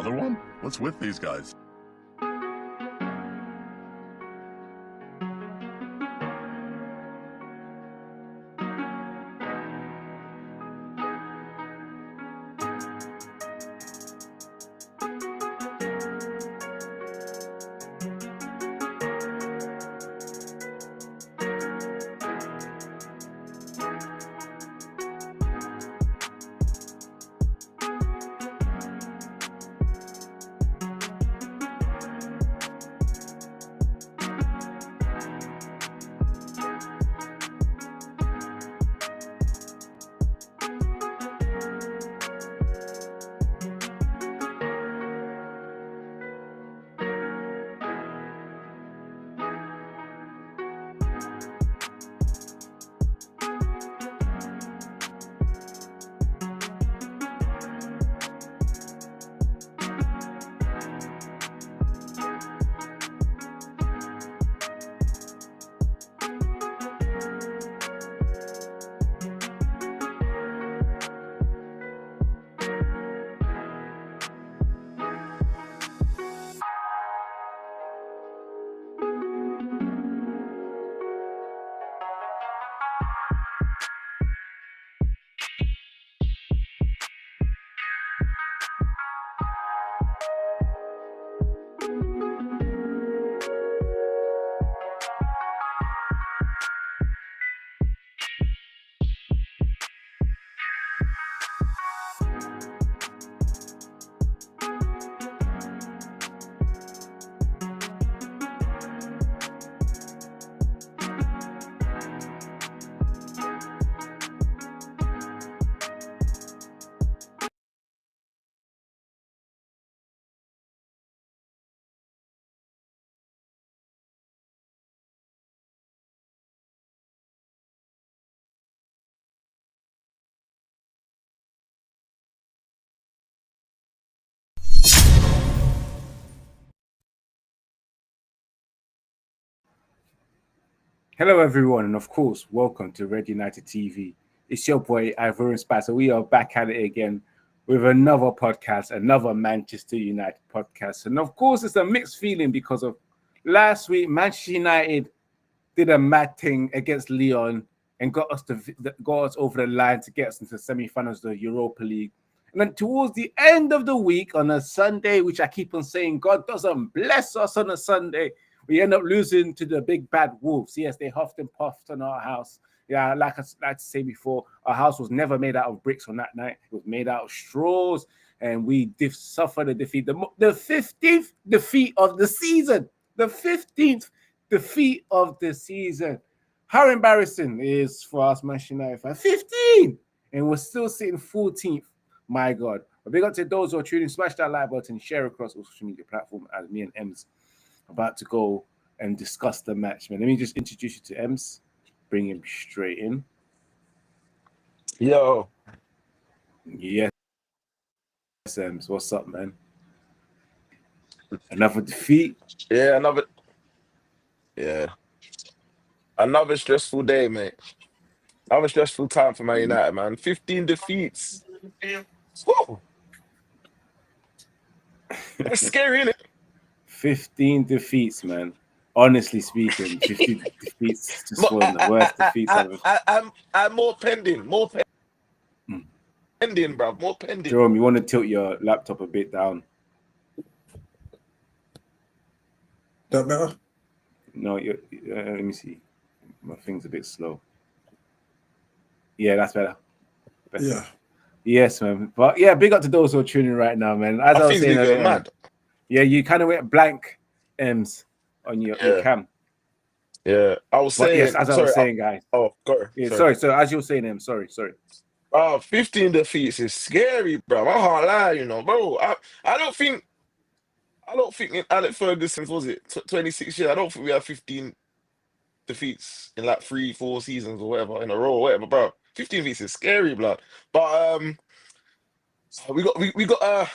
Another one? What's with these guys? Hello, everyone, and of course, welcome to Red United TV. It's your boy, Ivor Spicer. We are back at it again with another podcast, another Manchester United podcast. And of course, it's a mixed feeling because of last week, Manchester United did a mad thing against Lyon and got us over the line to get us into the semi-finals of the Europa League. And then towards the end of the week on a Sunday, which I keep on saying, God doesn't bless us on a Sunday, we end up losing to the big bad Wolves. Yes, they huffed and puffed on our house. Yeah, like I like to say before, our house was never made out of bricks on that night. It was made out of straws, and we suffered a defeat. The 15th defeat of the season. The 15th defeat of the season. How embarrassing it is for us, Manchester United fans. 15! And we're still sitting 14th. My God. But big up to those who are tuning. Smash that like button, share across all social media platforms as me and Ems about to go and discuss the match, man. Let me just introduce you to Ems. Bring him straight in. Yo. Yes, Ems. What's up, man? Another defeat? Yeah, another stressful day, mate. Another stressful time for Man United, man. 15 defeats. Whoa. That's scary, isn't it? 15 defeats, man. Honestly speaking, 15 defeats is just one of the worst defeats ever. I'm more pending, pending, bro. More pending. Jerome, you want to tilt your laptop a bit down? That better? No, let me see. My thing's a bit slow. Yeah, that's better. Yeah. Yes, man. But yeah, big up to those who are tuning right now, man. As I was saying earlier, mad. Yeah, you kind of went blank, Ems, on your cam. Yeah, I was saying. Yes, as I was saying, guys. Oh, go. Yeah, sorry. So as you were saying, Ems, sorry. 15 defeats is scary, bro. I can't lie, you know, bro. I don't think in Alex Ferguson's, was it 26 years? I don't think we have 15 defeats in like 3-4 seasons or whatever in a row or whatever, bro. 15 defeats is scary, blood. But we got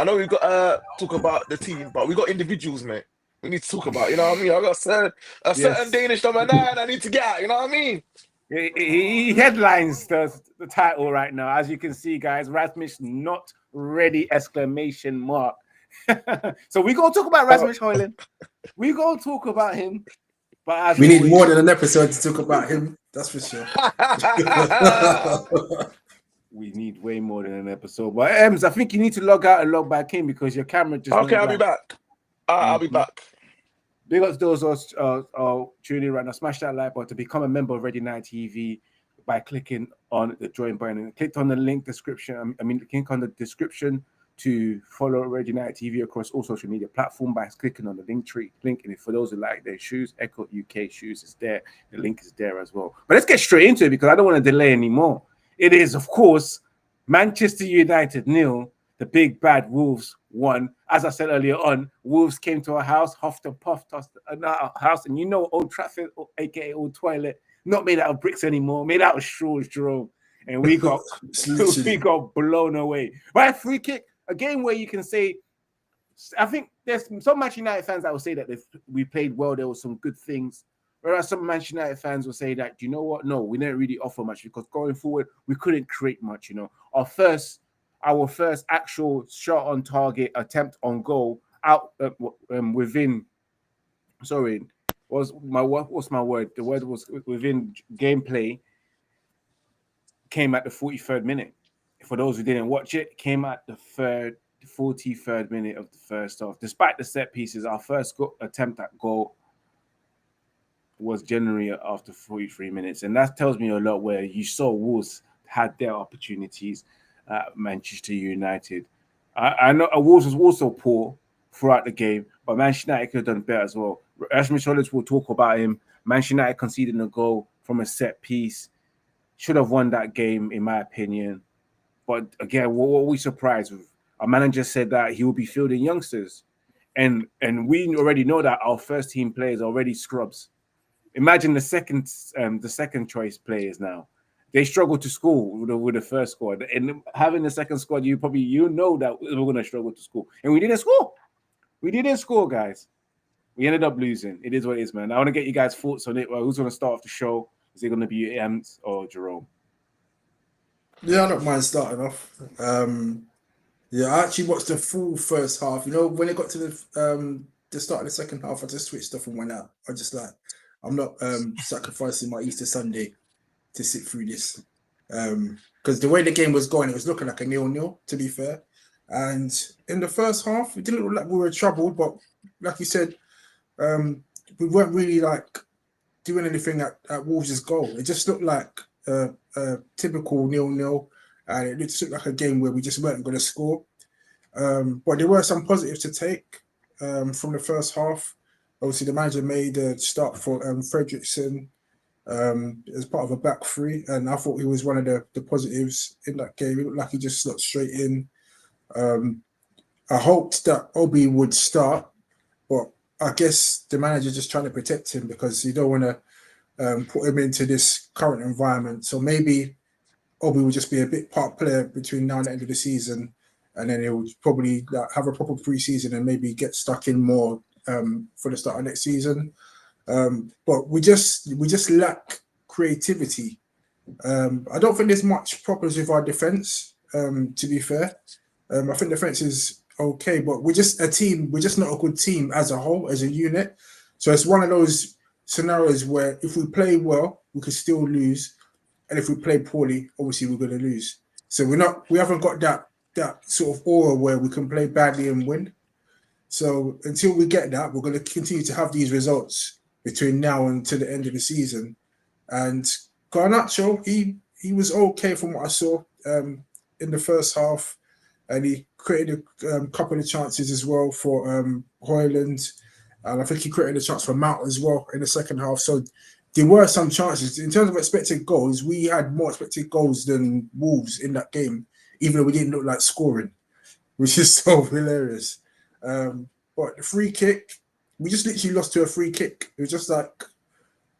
I know we've got to talk about the team, but we got individuals, mate. We need to talk about, you know what I mean? I got a certain Danish number 9 I need to get out, you know what I mean? He headlines the title right now. As you can see, guys, Rasmus not ready, ! So we're going to talk about Rasmus Højlund. We're going to talk about him. But as We need always, more than an episode to talk about him. That's for sure. we need way more than an episode. But Ems, I think you need to log out and log back in because your camera just Okay, went I'll be blank. back. I'll be back. Big up to those tuning in right now. Smash that like button to become a member of Ready Night TV by clicking on the join button and click on the link description. Click on the description to follow Ready Night TV across all social media platforms by clicking on the link. And for those who like their shoes, Echo UK shoes is there. The link is there as well. But let's get straight into it because I don't want to delay anymore. It is, of course, Manchester United 0. The big bad Wolves won. As I said earlier on, Wolves came to our house, huffed and puffed us our house. And you know, Old Trafford, aka Old Toilet, not made out of bricks anymore, made out of straws, Jerome. And we got blown away. Right, free kick, a game where you can say, I think there's some Manchester United fans that will say that we played well, there were some good things. Whereas some Manchester United fans will say that, you know what? No, we didn't really offer much because going forward, we couldn't create much, you know. Our first actual shot on target attempt on goal out within. Sorry, what's my word? The word was within gameplay. Came at the 43rd minute. For those who didn't watch it, came at the 43rd minute of the first half. Despite the set pieces, our first attempt at goal was generally after 43 minutes, and that tells me a lot. Where you saw Wolves had their opportunities. Manchester United. I know Wolves was also poor throughout the game, but Manchester United could have done better as well. Rasmus Højlund will talk about him. Manchester United conceding a goal from a set piece. Should have won that game, in my opinion. But again, what were we surprised with? Our manager said that he will be fielding youngsters. And we already know that our first team players are already scrubs. Imagine the second choice players now. They struggled to score with the first squad, and having the second squad, you know that we're going to struggle to score, and we didn't score. We didn't score, guys. We ended up losing. It is what it is, man. I want to get you guys' thoughts on it. Well, who's going to start off the show? Is it going to be Ems or Jerome? Yeah, I don't mind starting off. I actually watched the full first half. You know, when it got to the start of the second half, I just switched off and went out. I just I'm not sacrificing my Easter Sunday to sit through this, because the way the game was going, it was looking like a 0-0, to be fair. And in the first half, it didn't look like we were troubled, but like you said, we weren't really doing anything at Wolves' goal. It just looked like a typical 0-0, and it just looked like a game where we just weren't going to score. But there were some positives to take from the first half. Obviously, the manager made a start for Fredrickson as part of a back three, and I thought he was one of the positives in that game. It looked like he just slot straight in. I hoped that Obi would start, but I guess the manager just trying to protect him because you don't want to put him into this current environment. So maybe Obi will just be a bit part player between now and the end of the season, and then he'll probably have a proper pre-season and maybe get stuck in more for the start of next season. But we just lack creativity. I don't think there's much problems with our defense, to be fair. I think defense is okay, but we're just a team. We're just not a good team as a whole, as a unit. So it's one of those scenarios where if we play well, we could still lose, and if we play poorly, obviously we're going to lose. So we haven't got that sort of aura where we can play badly and win. So until we get that, we're going to continue to have these results between now and to the end of the season. And Garnacho, he was okay from what I saw in the first half, and he created a couple of chances as well for Hojlund, and I think he created a chance for Mount as well in the second half. So there were some chances. In terms of expected goals, we had more expected goals than Wolves in that game, even though we didn't look like scoring, which is so hilarious. But the free kick, we just literally lost to a free kick. It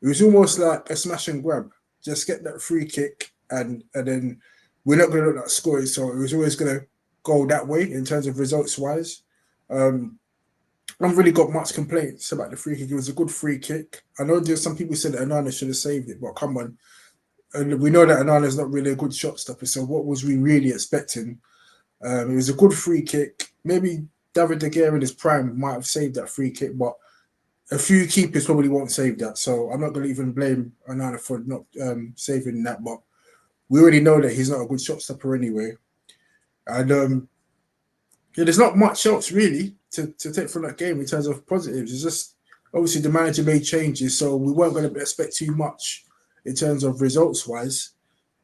was almost like a smash and grab. Just get that free kick, and then we're not going to look like scoring. So it was always going to go that way in terms of results wise. I haven't really got much complaints about the free kick. It was a good free kick. I know there's some people said that Onana should have saved it, but come on. And we know that Onana's not really a good shot stopper. So what was we really expecting? It was a good free kick. Maybe David De Gea in his prime might have saved that free kick, but a few keepers probably won't save that. So I'm not going to even blame Onana for not saving that. But we already know that he's not a good shot stopper anyway. And there's not much else really to take from that game in terms of positives. It's just obviously the manager made changes, so we weren't going to expect too much in terms of results-wise.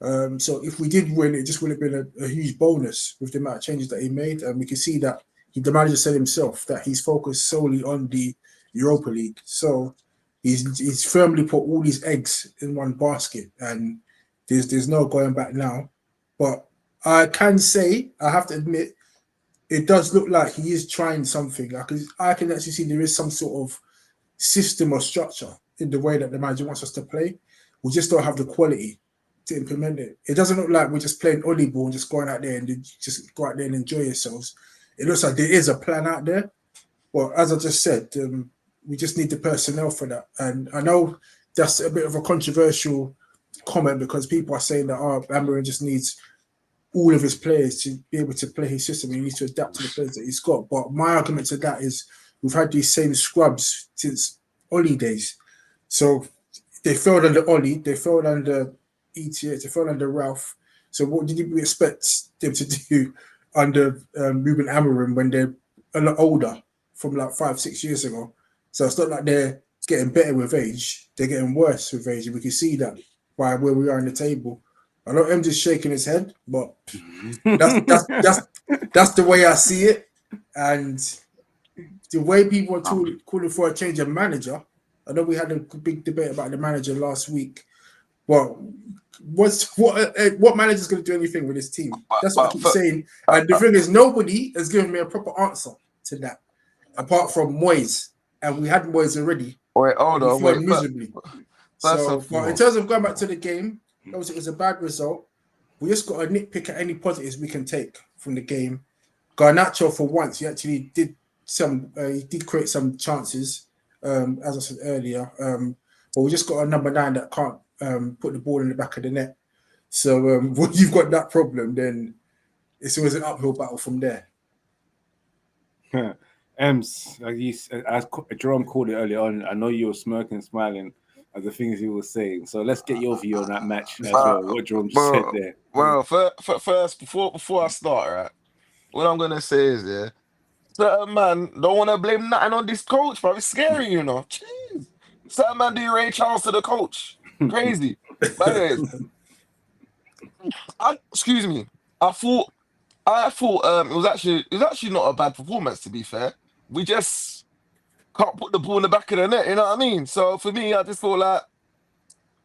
So if we did win, it just would have been a huge bonus with the amount of changes that he made. And we can see that the manager said himself that he's focused solely on the Europa League. So he's firmly put all his eggs in one basket, and there's no going back now. But I can say, I have to admit, it does look like he is trying something. I can actually see there is some sort of system or structure in the way that the manager wants us to play. We just don't have the quality to implement it. It doesn't look like we're just playing ollie ball and just going out there and just go out there and enjoy yourselves. It looks like there is a plan out there. But as I just said, we just need the personnel for that. And I know that's a bit of a controversial comment because people are saying that Amorim just needs all of his players to be able to play his system. He needs to adapt to the players that he's got. But my argument to that is we've had these same scrubs since Ollie days. So they failed under Ollie, they failed under ETH, they failed under Ralph. So what did you expect them to do under Ruben Amorim when they're a lot older from like 5-6 years ago? So it's not like they're getting better with age, they're getting worse with age. And we can see that by where we are in the table. I know M just shaking his head, but that's the way I see it. And the way people are calling for a change of manager, I know we had a big debate about the manager last week. Well, what manager's going to do anything with this team? That's what I keep saying. And the thing is, nobody has given me a proper answer to that, apart from Moyes. And we had Moyes already. Wait, hold on. Wait, miserably. But in terms of going back to the game, obviously it was a bad result. We just got to nitpick at any positives we can take from the game. Garnacho, for once, he actually did create some chances, as I said earlier. But we just got a number 9 that can't put the ball in the back of the net. So when you've got that problem, then it's always an uphill battle from there. Ems, as Jerome called it earlier on, I know you were smirking and smiling at the things he was saying. So let's get your view on that match as well. What Jerome just said there. Well, first, before I start, right, what I'm gonna say is, yeah, certain man don't want to blame nothing on this coach, bro. It's scary, you know. Jeez. Certain man do Ray Charles to the coach. Crazy. But anyways, excuse me. I thought it was actually not a bad performance, to be fair. We just can't put the ball in the back of the net, you know what I mean? So for me, I just feel like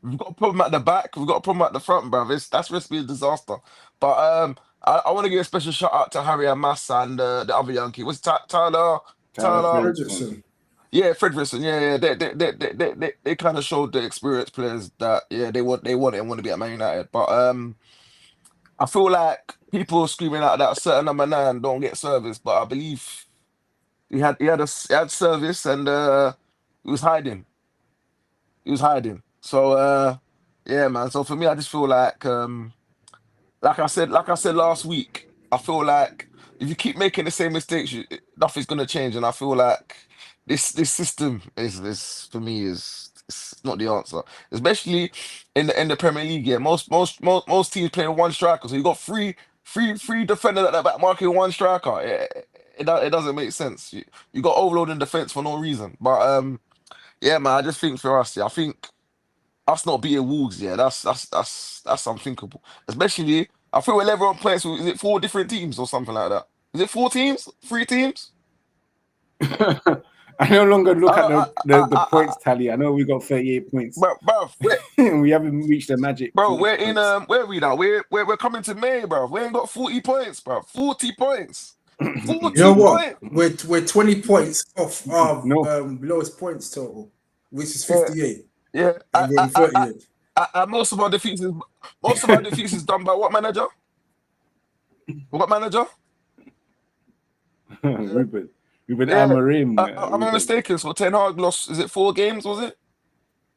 we've got a problem at the back, we've got a problem at the front, bruv. That's supposed to be a disaster. But I want to give a special shout out to Harry and Massa and the other Yankee. Was Tyler Fredrickson. Yeah, Fredrickson. Yeah. They kind of showed the experienced players that they want it and want to be at Man United. But I feel like people screaming out that certain number 9 don't get service, but I believe he had service and he was hiding. So yeah, man. So for me, I just feel like I said last week, I feel like if you keep making the same mistakes, nothing's gonna change. And I feel like this system is for me is it's not the answer, especially in the Premier League. Yeah, most teams play one striker, so you got three defenders at the back marking one striker. It doesn't make sense. You got overloading defense for no reason. But yeah, man, I just think for us, I think us not beating Wolves, that's unthinkable. Especially, I feel we're level on points. Is it 4 different teams or something like that? Is it 4 teams? 3 teams? I no longer look at the points tally. I know we got 38 points. Bro, we haven't reached the magic. Bro, we're in where are we now? We're coming to May, bro. We ain't got 40 points, bro. 40 points. 40 You know what? points. We're 20 points off our lowest points total, which is 58. Yeah. And we're in 38. Most of our defeats is done by what manager? What manager? Ruben Amorim. I'm not mistaken. So Ten Hag lost. Is it 4 games? Was it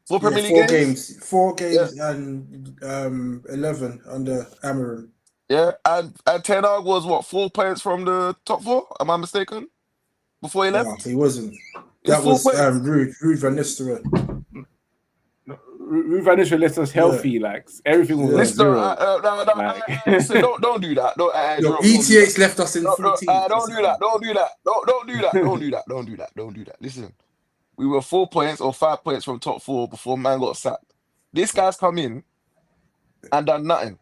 4 Premier League 4 games? 4 games and 11 under Amorim. Yeah, and Ten Hag was what 4 points from the top 4? Am I mistaken? before he No, left. he wasn't. It's That 4 was points. Ruud van Nistelrooy. Ruben Amorim left us healthy, like everything was Yeah. on Listen, zero. Like, listen, don't do that. Yo, Jerome, don't do that. ETH left us in 14th. Don't do that. Don't do that. Don't do that. Don't do that. Don't do that. Don't do that. Listen, we were 4 points or 5 points from top 4 before man got sacked. This guy's come in and done nothing.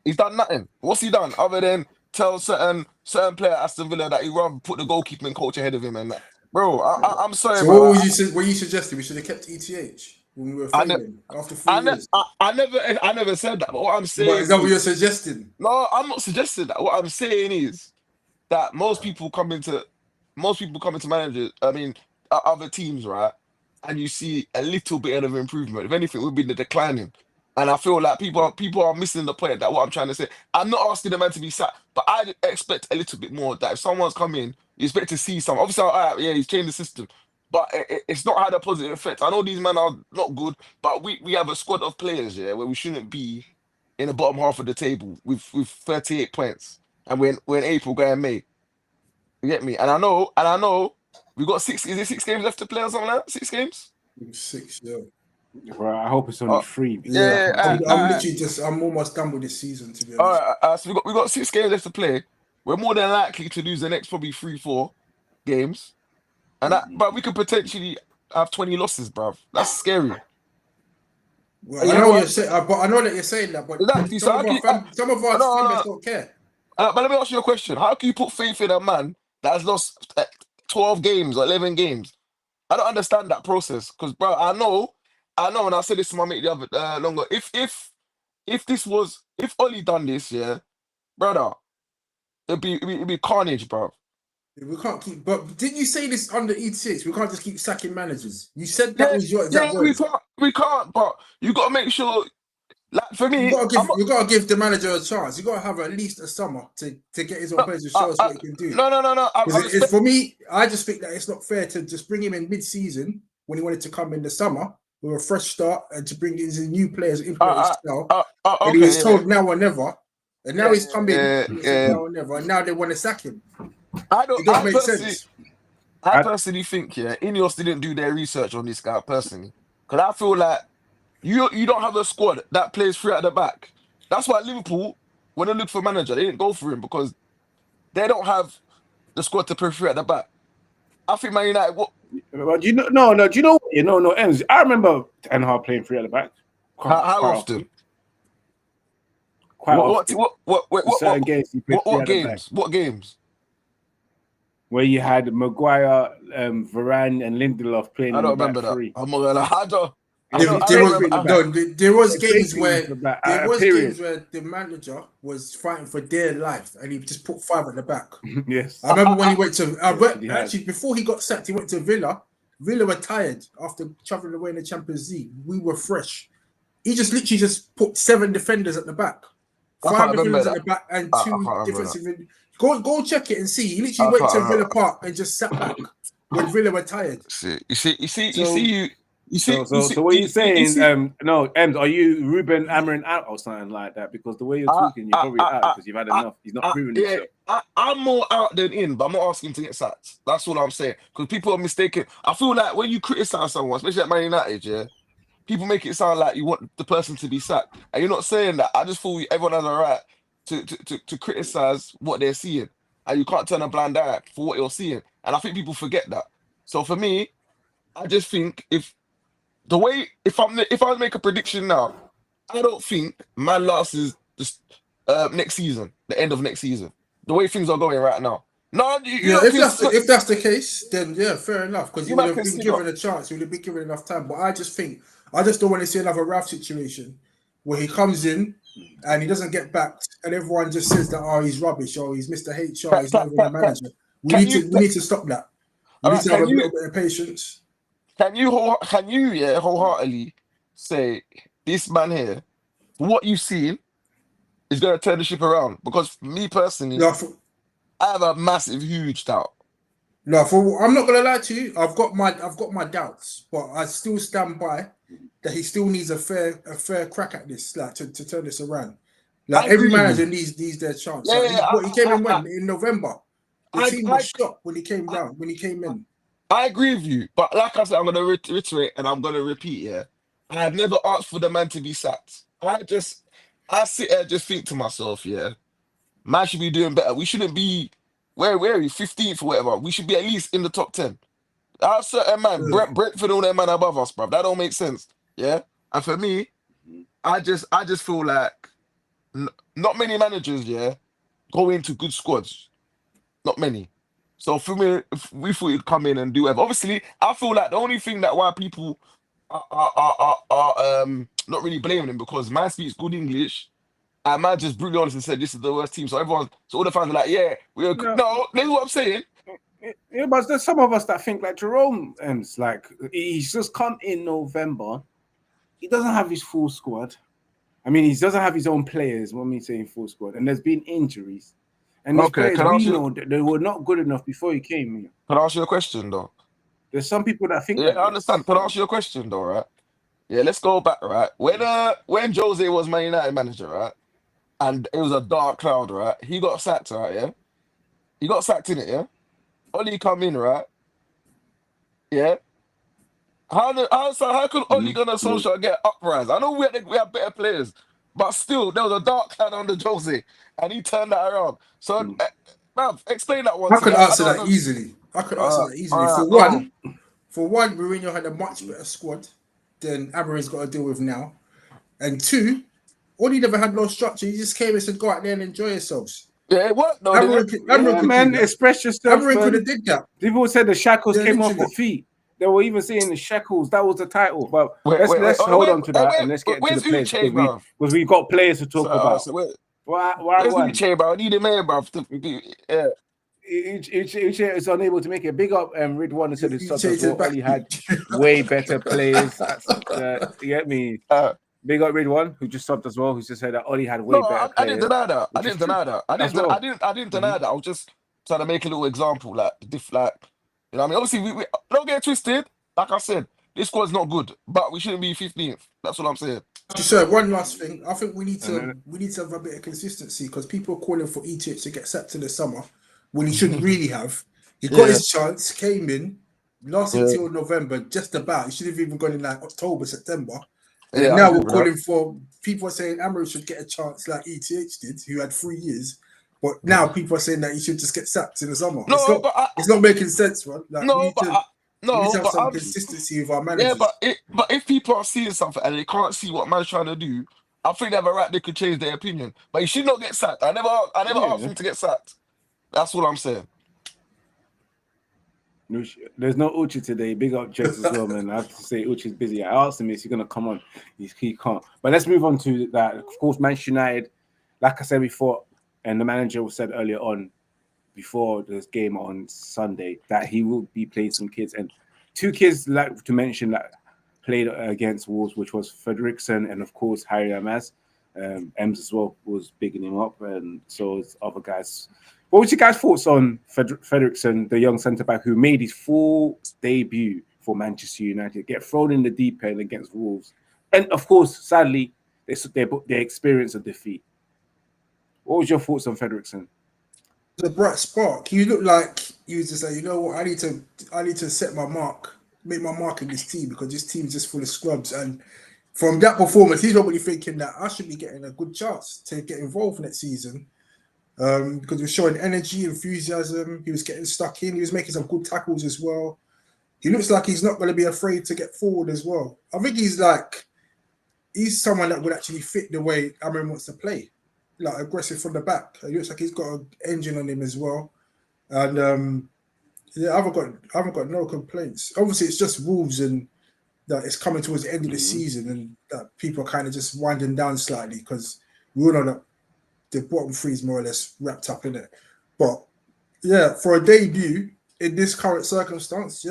He's done nothing. What's he done other than tell certain player at Aston Villa that he rather put the goalkeeping coach ahead of him and that? Bro, I'm sorry, So bro. what you suggesting? We should have kept ETH when we were failing after 4 years. I never said that. But what I'm saying But is that what you're suggesting? no, I'm not suggesting that. What I'm saying is that most people come into managers. I mean, other teams, right? And you see a little bit of improvement. If anything, we've been declining. And I feel like people are missing the point that what I'm trying to say. I'm not asking the man to be sacked, but I expect a little bit more. That if someone's come in, you expect to see some. Obviously, all right, yeah, he's changed the system, but it's not had a positive effect. I know these men are not good, but we have a squad of players, yeah, where we shouldn't be in the bottom half of the table with 38 points, and we're in April going May. You get me? And I know we got 6. Is it 6 games left to play or something like that? 6 games? 6, yeah. bro, I hope it's only 3. Yeah, Yeah, I'm literally I'm almost done with this season, to be all honest. right. So we got 6 games left to play. We're more than likely to lose the next probably 3-4 games, and but we could potentially have 20 losses, bruv. That's scary. Well, I know what you're saying, but I know that you're saying that, but Exactly. some of our No, members don't care. But let me ask you a question. How can you put faith in a man that has lost 12 games or 11 games? I don't understand that process. Because, bro, I know, and I said this to my mate the other longer. If Oli done this, yeah, brother, it'd be carnage, bro. We can't keep. But didn't you say this under E6? We can't just keep sacking managers. You said that Yeah, was your exact we words. can't, but you got to make sure, like, for me, You gotta give the manager a chance. You gotta have at least a summer to get his own players to show us what he can do. No. For me, I just think that it's not fair to just bring him in mid-season when he wanted to come in the summer with a fresh start and to bring in new players implement his style. And he was told now or never, and now he's come in now or never, and now they want to sack him. It don't make sense. I personally think, yeah, Ineos didn't do their research on this guy personally, because I feel like you don't have a squad that plays 3 at the back. That's why Liverpool, when they look for a manager, they didn't go for him because they don't have the squad to play 3 at the back. I think Man United. But do you know? No. Do you know? No. Ems, I remember Ten Hag playing 3 at the back. How often? Quite often. Certain games he played 3 at the back. What games? Where you had Maguire, Varane, and Lindelof playing. I don't in the remember back that. 3. I'm not gonna lie. There was games where the manager was fighting for their life and he just put 5 at the back. Yes. I remember when he went to actually before he got sacked, he went to Villa. Villa were tired after traveling away in the Champions League. We were fresh. He just literally put 7 defenders at the back. 5 defenders at the back and 2 defensive. Go check it and see. He literally went to Villa Park and just sat back when Villa were tired. So what are you saying? No, Ems, are you Ruben Amorim out or something like that? Because the way you're talking, you're probably out because you've had enough. He's not proven himself. I'm more out than in, but I'm not asking him to get sacked. That's all I'm saying. Because people are mistaken. I feel like when you criticize someone, especially at Man United, yeah, people make it sound like you want the person to be sacked, and you're not saying that. I just feel everyone has a right to criticize what they're seeing, and you can't turn a blind eye for what you're seeing. And I think people forget that. So for me, I just think if I was make a prediction now, I don't think man lasts just next season, the end of next season. The way things are going right now. No, if that's the case, then yeah, fair enough. Because you would have been given a chance, you would have been given enough time. But I just don't want to see another Ralph situation where he comes in and he doesn't get backed, and everyone just says that he's rubbish or he's Mr. HR, he's not even a manager. We need to stop that. We need to have a little bit of patience. Can you wholeheartedly say this man here, what you've seen, is going to turn the ship around? Because me personally, I have a massive, huge doubt. No, I'm not going to lie to you. I've got my doubts, but I still stand by that he still needs a fair crack at this, like to turn this around. Like every manager needs their chance. He came in in November. The team was shocked when he came down, when he came in. I agree with you, but like I said, I'm going to reiterate and I'm going to repeat. Yeah, I have never asked for the man to be sacked. I sit there and just think to myself, yeah, man should be doing better. We shouldn't be where are we 15th or whatever. We should be at least in the top 10. Our certain man, Yeah. Brentford, all that man above us, bruv. That don't make sense. Yeah, and for me, I just feel like not many managers, yeah, go into good squads. Not many. So for me, if we thought he'd come in and do whatever. Obviously, I feel like the only thing that why people are not really blaming him because man speaks good English and man just brutally honest and said this is the worst team. So all the fans are like, yeah, we're No. no, this is what I'm saying. Yeah, but there's some of us that think like Jerome, and it's like he's just come in November. He doesn't have his full squad. I mean, he doesn't have his own players. What I mean saying full squad, and there's been injuries, and these Okay, players we know that they were not good enough before he came here. Can I ask you a question though? There's some people that think. Yeah, like I understand. Can I ask you a question though, right? Yeah, let's go back, right? When Jose was Man United manager, right? And it was a dark cloud, right? He got sacked, right? Yeah, he got sacked in it, yeah. Oli come in, right? Yeah. How could Oli Gunnar Solskjaer get uprise? I know we had better players, but still there was a dark cloud under Jose, and he turned that around. So, man, explain that one I to could me. answer that easily. Alright, For one, Mourinho had a much better squad than Amorim's got to deal with now. And two, Oli never had no structure. He just came and said, go out there and enjoy yourselves. yeah, it worked though. Amorim Didn't it? could man, do that. express yourself. Amorim could have did that. People said the shackles Yeah, came off literally. the feet. They were even saying the shackles. That was the title. But Wait, let's oh, hold on to that and let's get to where's the players Uche, bro? because we've got players to talk about. So Why where's one? Uche, bro? I need him here, bro. Yeah. Uche is unable to make it. Big up Ridwan and said his sub Uche as well. back. Oli had way better players. You get me? Big up Ridwan, who just subbed as well, who just said that Oli had way better players. I didn't deny that. I didn't deny that. I didn't deny that. I was just trying to make a little example, like you know what I mean? Obviously, we don't get it twisted. Like I said, this squad's not good, but we shouldn't be 15th. That's what I'm saying. So one last thing, I think we need to have a bit of consistency because people are calling for ETH to get sacked in the summer when he shouldn't really have. He got his chance, came in, lasted till November, just about. He should have even gone in like October, September. And now we're calling for people are saying Amorim should get a chance like ETH did, who had 3 years. But now people are saying that he should just get sacked in the summer. It's not making sense, man. Like, we need to have some consistency with our managers. Yeah, but if people are seeing something and they can't see what man's trying to do, I think they have a right. They could change their opinion, but he should not get sacked. I never asked him to get sacked. That's what I'm saying. There's no Uchi today. Big up Jets as well, man. I have to say Uchi's busy. I asked him if he's going to come on. He can't. But let's move on to that. Of course, Manchester United, like I said before, and the manager said earlier on, before this game on Sunday, that he will be playing some kids. And 2 kids, like to mention, that played against Wolves, which was Fredrickson and, of course, Harry Amaz. Ems as well was bigging him up, and so it's other guys. What was your guys' thoughts on Fredrickson, the young centre-back who made his full debut for Manchester United, get thrown in the deep end against Wolves? And, of course, sadly, they experienced a defeat. What was your thoughts on Fredrickson? The bright spark. You look like you was just like, you know what, I need to set my mark, make my mark in this team because this team's just full of scrubs. And from that performance, he's probably thinking that I should be getting a good chance to get involved next season. Because he was showing energy, enthusiasm, he was getting stuck in, he was making some good tackles as well. He looks like he's not going to be afraid to get forward as well. I think he's someone that would actually fit the way Amorim wants to play, like aggressive from the back. He looks like he's got an engine on him as well. And I haven't got no complaints. Obviously, it's just Wolves and that it's coming towards the end of the season and that people are kind of just winding down slightly because we all know that the bottom 3 is more or less wrapped up in it. But yeah, for a debut in this current circumstance,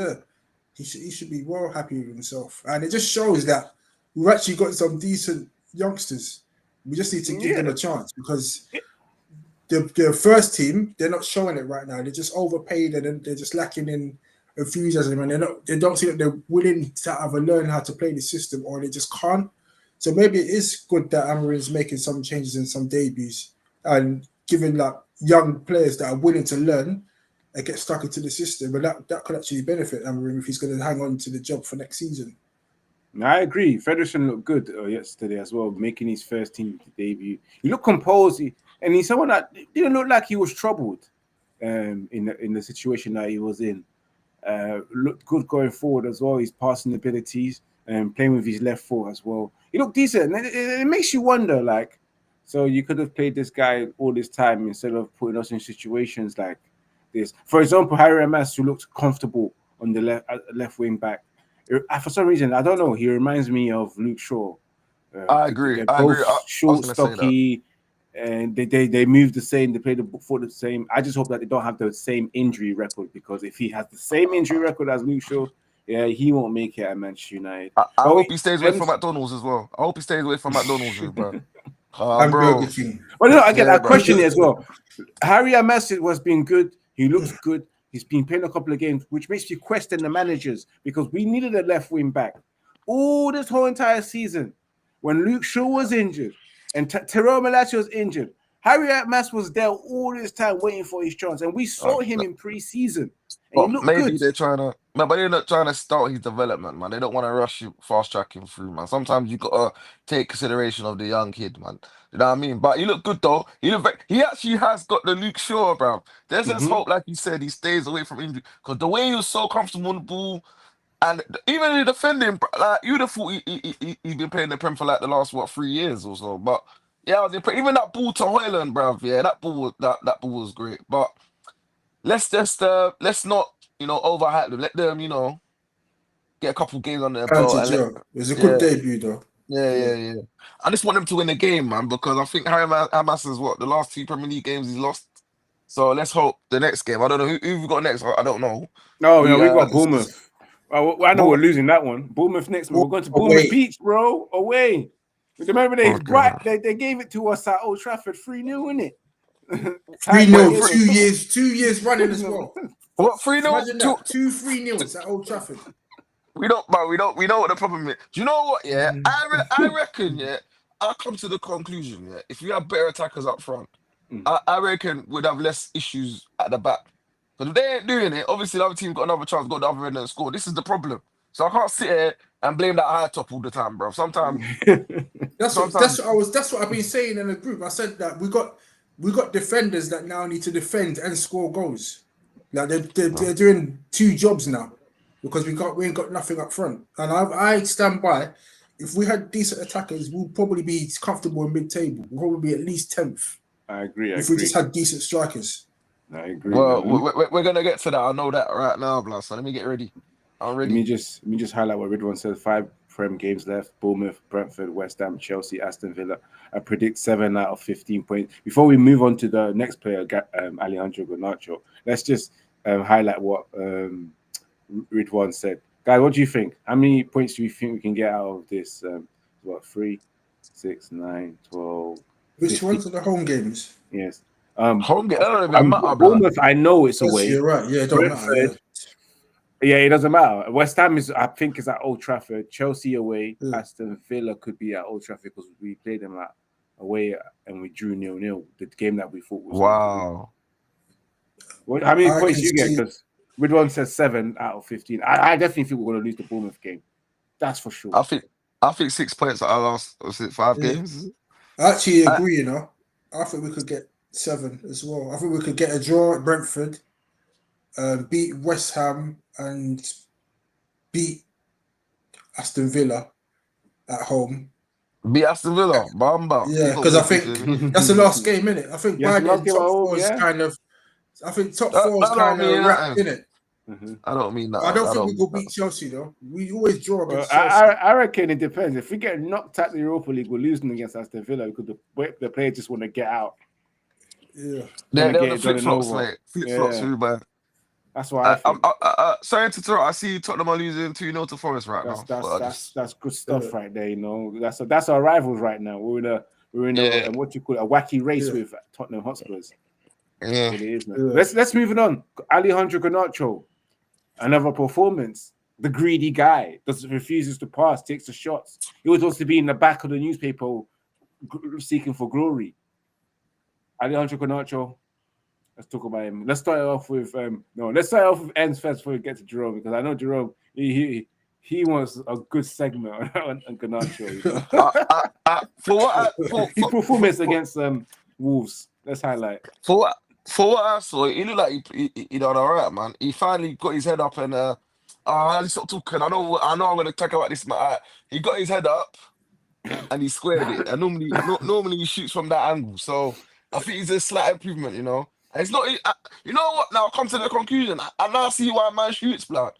he should be well happy with himself. And it just shows that we've actually got some decent youngsters. We just need to give them a chance because the first team, they're not showing it right now. They're just overpaid and they're just lacking in enthusiasm and they don't see that they're willing to either learn how to play the system or they just can't. So maybe it is good that Amorim is making some changes in some debuts and giving like young players that are willing to learn and get stuck into the system. But that could actually benefit Amorim if he's going to hang on to the job for next season. I agree. Frederiksen looked good yesterday as well, making his first team debut. He looked composed, and he's someone that didn't look like he was troubled in the situation that he was in. Looked good going forward as well. His passing abilities and playing with his left foot as well. He looked decent. And it makes you wonder, like, so you could have played this guy all this time instead of putting us in situations like this. For example, Harry Amas, who looked comfortable on the left wing back. For some reason, I don't know. He reminds me of Luke Shaw. I agree. They're I both agree. short, stocky, and they move the same. They play the foot the same. I just hope that they don't have the same injury record, because if he has the same injury record as Luke Shaw, yeah, he won't make it at Manchester United. I hope he stays away from McDonald's as well. I hope he stays away from McDonald's, bro. And Bro. Burger King. Well, no, again, Yeah, I bro. question it as well. Harry Amas was being good. He looks good. He's been playing a couple of games, which makes you question the managers, because we needed a left wing back all this whole entire season. When Luke Shaw was injured and Terrell Malacia was injured, Harry Amas was there all this time waiting for his chance, and we saw him in pre-season. And he looked Maybe good. they're trying to, but they're not trying to start his development, man. They don't want to rush you, fast track him through, man. Sometimes you gotta take consideration of the young kid, man. You know what I mean? But he looked good though. He actually has got the Luke Shaw, bro. There's just hope, like you said, he stays away from injury, because the way he was so comfortable on the ball, and even in defending, bro, like you'd have thought he's been playing the Prem for like the last 3 years or so. But yeah, I was impressed. Even that ball to Hojlund, bro. Yeah, that ball was great. But let's not overhype them. Let them get a couple games on their belt. And It was a good debut, though. Yeah. I just want them to win the game, man, because I think Harry Hamas is the last 2 Premier League games he's lost. So let's hope the next game. I don't know who we got next. I don't know. No, we got Bournemouth. I know we're losing that one. Bournemouth next, man. We're going to Bournemouth Beach, bro. Away. Remember they gave it to us at Old Trafford 3-0, innit? 3-0, 2 years running as well. What 3-0? Imagine that. 2 3-0s at Old Trafford. We know what the problem is. Do you know what? Yeah, I reckon. Yeah, I'll come to the conclusion. Yeah, if we have better attackers up front, I reckon we'd have less issues at the back. But if they ain't doing it, obviously the other team got another chance, go the other end and score. This is the problem. So I can't sit here and blame that high top all the time, bro. Sometimes that's what I've been saying in the group. I said that we got defenders that now need to defend and score goals. Now they're doing 2 jobs now, because we ain't got nothing up front. And I stand by. If we had decent attackers, we'll probably be comfortable in mid-table. We'll probably be at least 10th. I agree. If we just had decent strikers. I agree. Well, we're gonna get to that. I know that right now, Blas. So let me get ready. I'm ready. Let me just highlight what Ridwan said. 5 Prem games left: Bournemouth, Brentford, West Ham, Chelsea, Aston Villa. I predict 7 out of 15 points. Before we move on to the next player, Alejandro Garnacho, let's just highlight what Ridwan said. Guys, what do you think? How many points do you think we can get out of this? 3, 6, 9, 12. Which 15? Ones are the home games? Yes. Home game. I don't even matter. Bournemouth, I know it's away. You're right. Yeah, it don't matter. Yeah, it doesn't matter. West Ham is at Old Trafford. Chelsea away. Aston Villa could be at Old Trafford, because we played them away and we drew 0-0. The game that we thought was wow. How many points do you get? Because Ridwan says 7 out of 15. I definitely think we're going to lose the Bournemouth game. That's for sure. I think 6 points at our last 5 games. I actually agree. I think we could get 7 as well. I think we could get a draw at Brentford, beat West Ham, and beat Aston Villa at home. Beat Aston Villa, Bamba. Yeah, because I think that's the last game, innit? I think by then top 4 is kind of. I think top 4 is kind of wrapped, innit? I don't mean that. I don't think we will beat Chelsea though. We always draw against Chelsea. I reckon it depends. If we get knocked out the Europa League, we're losing against Aston Villa because the players just want to get out. Yeah, they're the flip-flops, mate. Flip-flops, Ruben. That's what I think. Sorry to interrupt. I see Tottenham are losing 2-0 to Forest right now. That's good stuff right there. That's our rivals right now. We're in a what you call a wacky race with Tottenham Hotspurs. Yeah, it is, man. Let's move it on. Alejandro Garnacho, another performance. The greedy guy refuses to pass, takes the shots. He was supposed to be in the back of the newspaper seeking for glory. Alejandro Garnacho, Let's talk about him. Let's start off with let's start off with ends first before we get to Jerome, because I know Jerome he wants a good segment on Garnacho. You know? His performance against Wolves. Let's highlight. For what I saw, he looked like he done all right, man. He finally got his head up and let's stop talking. I know I'm gonna talk about this, man. He got his head up and he squared it. And normally he shoots from that angle, so I think he's a slight improvement, you know. And it's not, you know what? Now I come to the conclusion. I now see why man shoots, blood.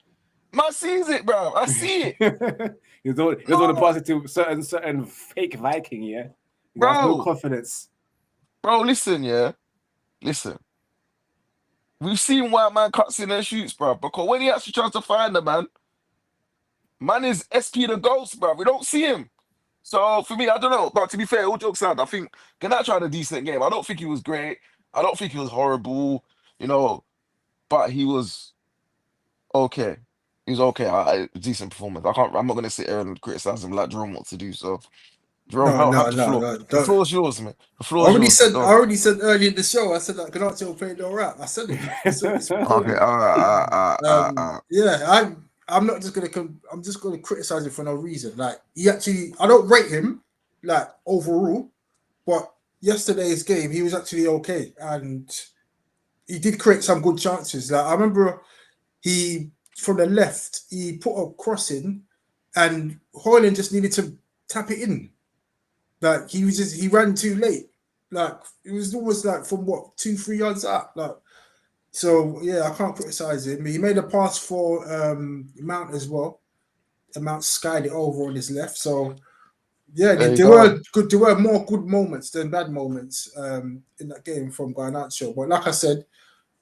Man sees it, bro. I see it. He's all the positive certain fake Viking, yeah. He has no confidence. Bro, listen, yeah. Listen. We've seen why man cuts in and shoots, bro. Because when he actually tries to find the man is SP the ghost, bro. We don't see him. So for me, I don't know. But to be fair, all jokes aside, I think Garnacho had a decent game. I don't think he was great. I don't think he was horrible, you know, but he was okay. He was okay. Decent performance. I'm not gonna sit here and criticize him like Jerome wants to do. So Jerome, have the floor. No. The floor's yours, man. The I floor's yours. I already said earlier in the show. I said that Garnacho played all right. I said it. So it's Okay, all right. Yeah, I'm not just I'm just gonna criticize him for no reason. Like I don't rate him like overall, but yesterday's game he was actually okay and he did create some good chances. Like I remember he from the left he put a cross in and Hojlund just needed to tap it in. Like he ran too late. Like it was almost like from 2-3 yards out. Like so yeah, I can't criticize him. He made a pass for Mount as well. And Mount skied it over on his left. So yeah, there were more good moments than bad moments in that game from Garnacho. But like I said,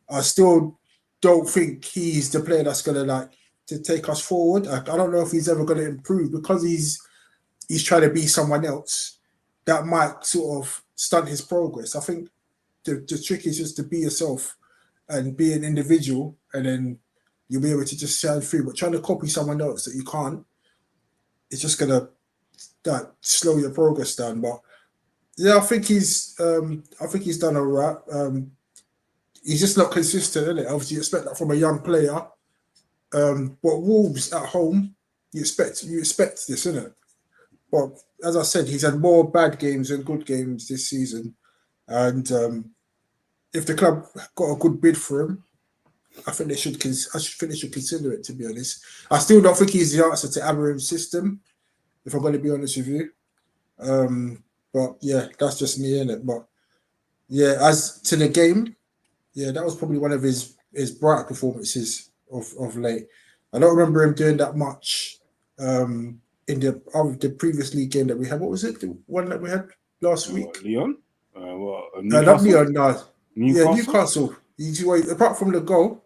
I still don't think he's the player that's gonna to take us forward. I don't know if he's ever gonna improve because he's trying to be someone else. That might sort of stunt his progress. I think the trick is just to be yourself and be an individual, and then you'll be able to just shine through. But trying to copy someone else that you can't, it's just gonna slow your progress down. But yeah, I think he's done all right. He's just not consistent, isn't it? Obviously, you expect that from a young player. But Wolves at home, you expect this, isn't it? But as I said, he's had more bad games than good games this season, and if the club got a good bid for him, I think they should consider it. To be honest, I still don't think he's the answer to Amorim's system. If I'm going to be honest with you, but yeah, that's just me, innit? But yeah, as to the game, yeah, that was probably one of his bright performances of late. I don't remember him doing that much in the previous league game that we had. What was it? The one that we had last week? Leon? Not Leon. No. Newcastle? Yeah, Newcastle. Apart from the goal,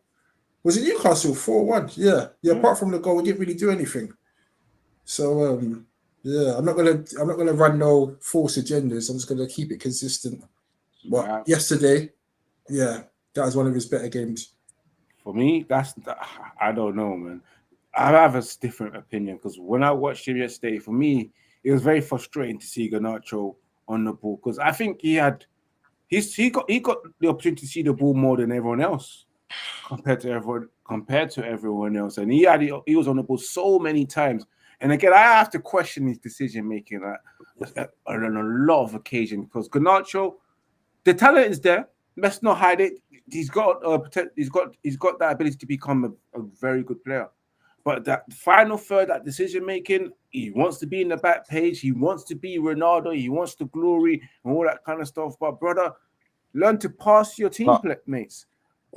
was it Newcastle 4-1? Yeah. Apart from the goal, we didn't really do anything. So yeah, I'm not gonna run no false agendas. I'm just gonna keep it consistent. But yesterday, yeah, that was one of his better games. For me, I don't know, man. I have a different opinion because when I watched him yesterday, for me, it was very frustrating to see Garnacho on the ball because I think he got the opportunity to see the ball more than everyone else compared to everyone else, and he was on the ball so many times. And again, I have to question his decision making on a lot of occasions because Garnacho, the talent is there. Let's not hide it. He's got that ability to become a very good player. But that final third, that decision making, he wants to be in the back page. He wants to be Ronaldo. He wants the glory and all that kind of stuff. But brother, learn to pass your teammates.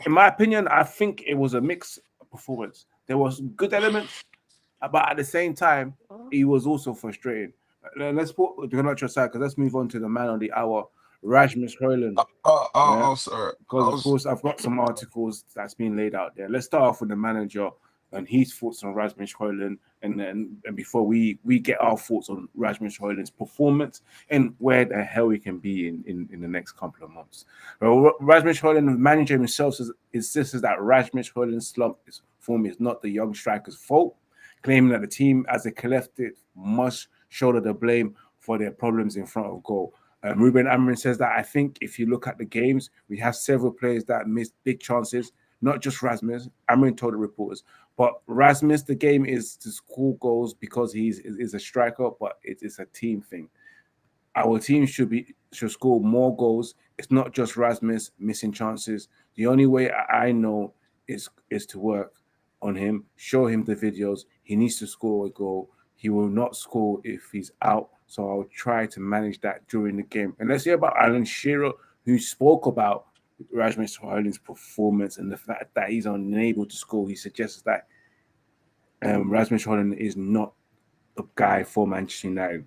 In my opinion, I think it was a mixed performance. There was good elements, but at the same time, he was also frustrating. Let's put Garnacho aside because let's move on to the man of the hour, Rasmus Højlund. Sorry. Because of course I've got some articles that's been laid out there. Let's start off with the manager and his thoughts on Rasmus Højlund, and before we get our thoughts on Rasmus Højlund's performance and where the hell he can be in the next couple of months. Well, Rasmus Højlund, the manager himself, insists that Rasmus Højlund's slump form is not the young striker's fault, claiming that the team as a collective must shoulder the blame for their problems in front of goal. Ruben Amorim says that I think if you look at the games, we have several players that missed big chances, not just Rasmus. Amorim told the reporters, but Rasmus, the game is to score goals because he's a striker, but it's a team thing. Our team should score more goals. It's not just Rasmus missing chances. The only way I know is to work on him, show him the videos. He needs to score a goal. He will not score if he's out. So I'll try to manage that during the game. And let's hear about Alan Shearer, who spoke about Rasmus Højlund's performance and the fact that he's unable to score. He suggests that Rasmus Højlund is not a guy for Manchester United.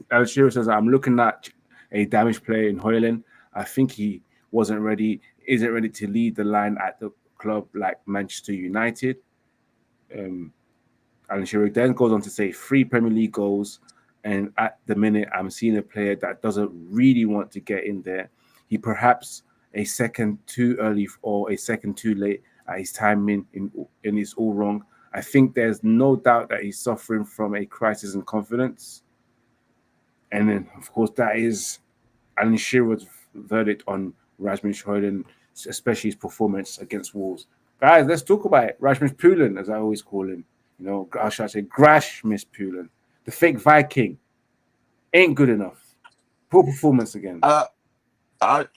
Alan Shearer says, I'm looking at a damaged player in Højlund. I think he isn't ready to lead the line at the club like Manchester United. Alan Shearer then goes on to say 3 Premier League goals, and at the minute I'm seeing a player that doesn't really want to get in there. He perhaps a second too early or a second too late at his timing, and it's all wrong. I think there's no doubt that he's suffering from a crisis in confidence. And then, of course, that is Alan Shearer's verdict on Rasmus Højlund, especially his performance against Wolves. Guys, let's talk about it. Rasmus Højlund, as I always call him. You know, I should say Rasmus Højlund. The fake Viking ain't good enough. Poor performance again. I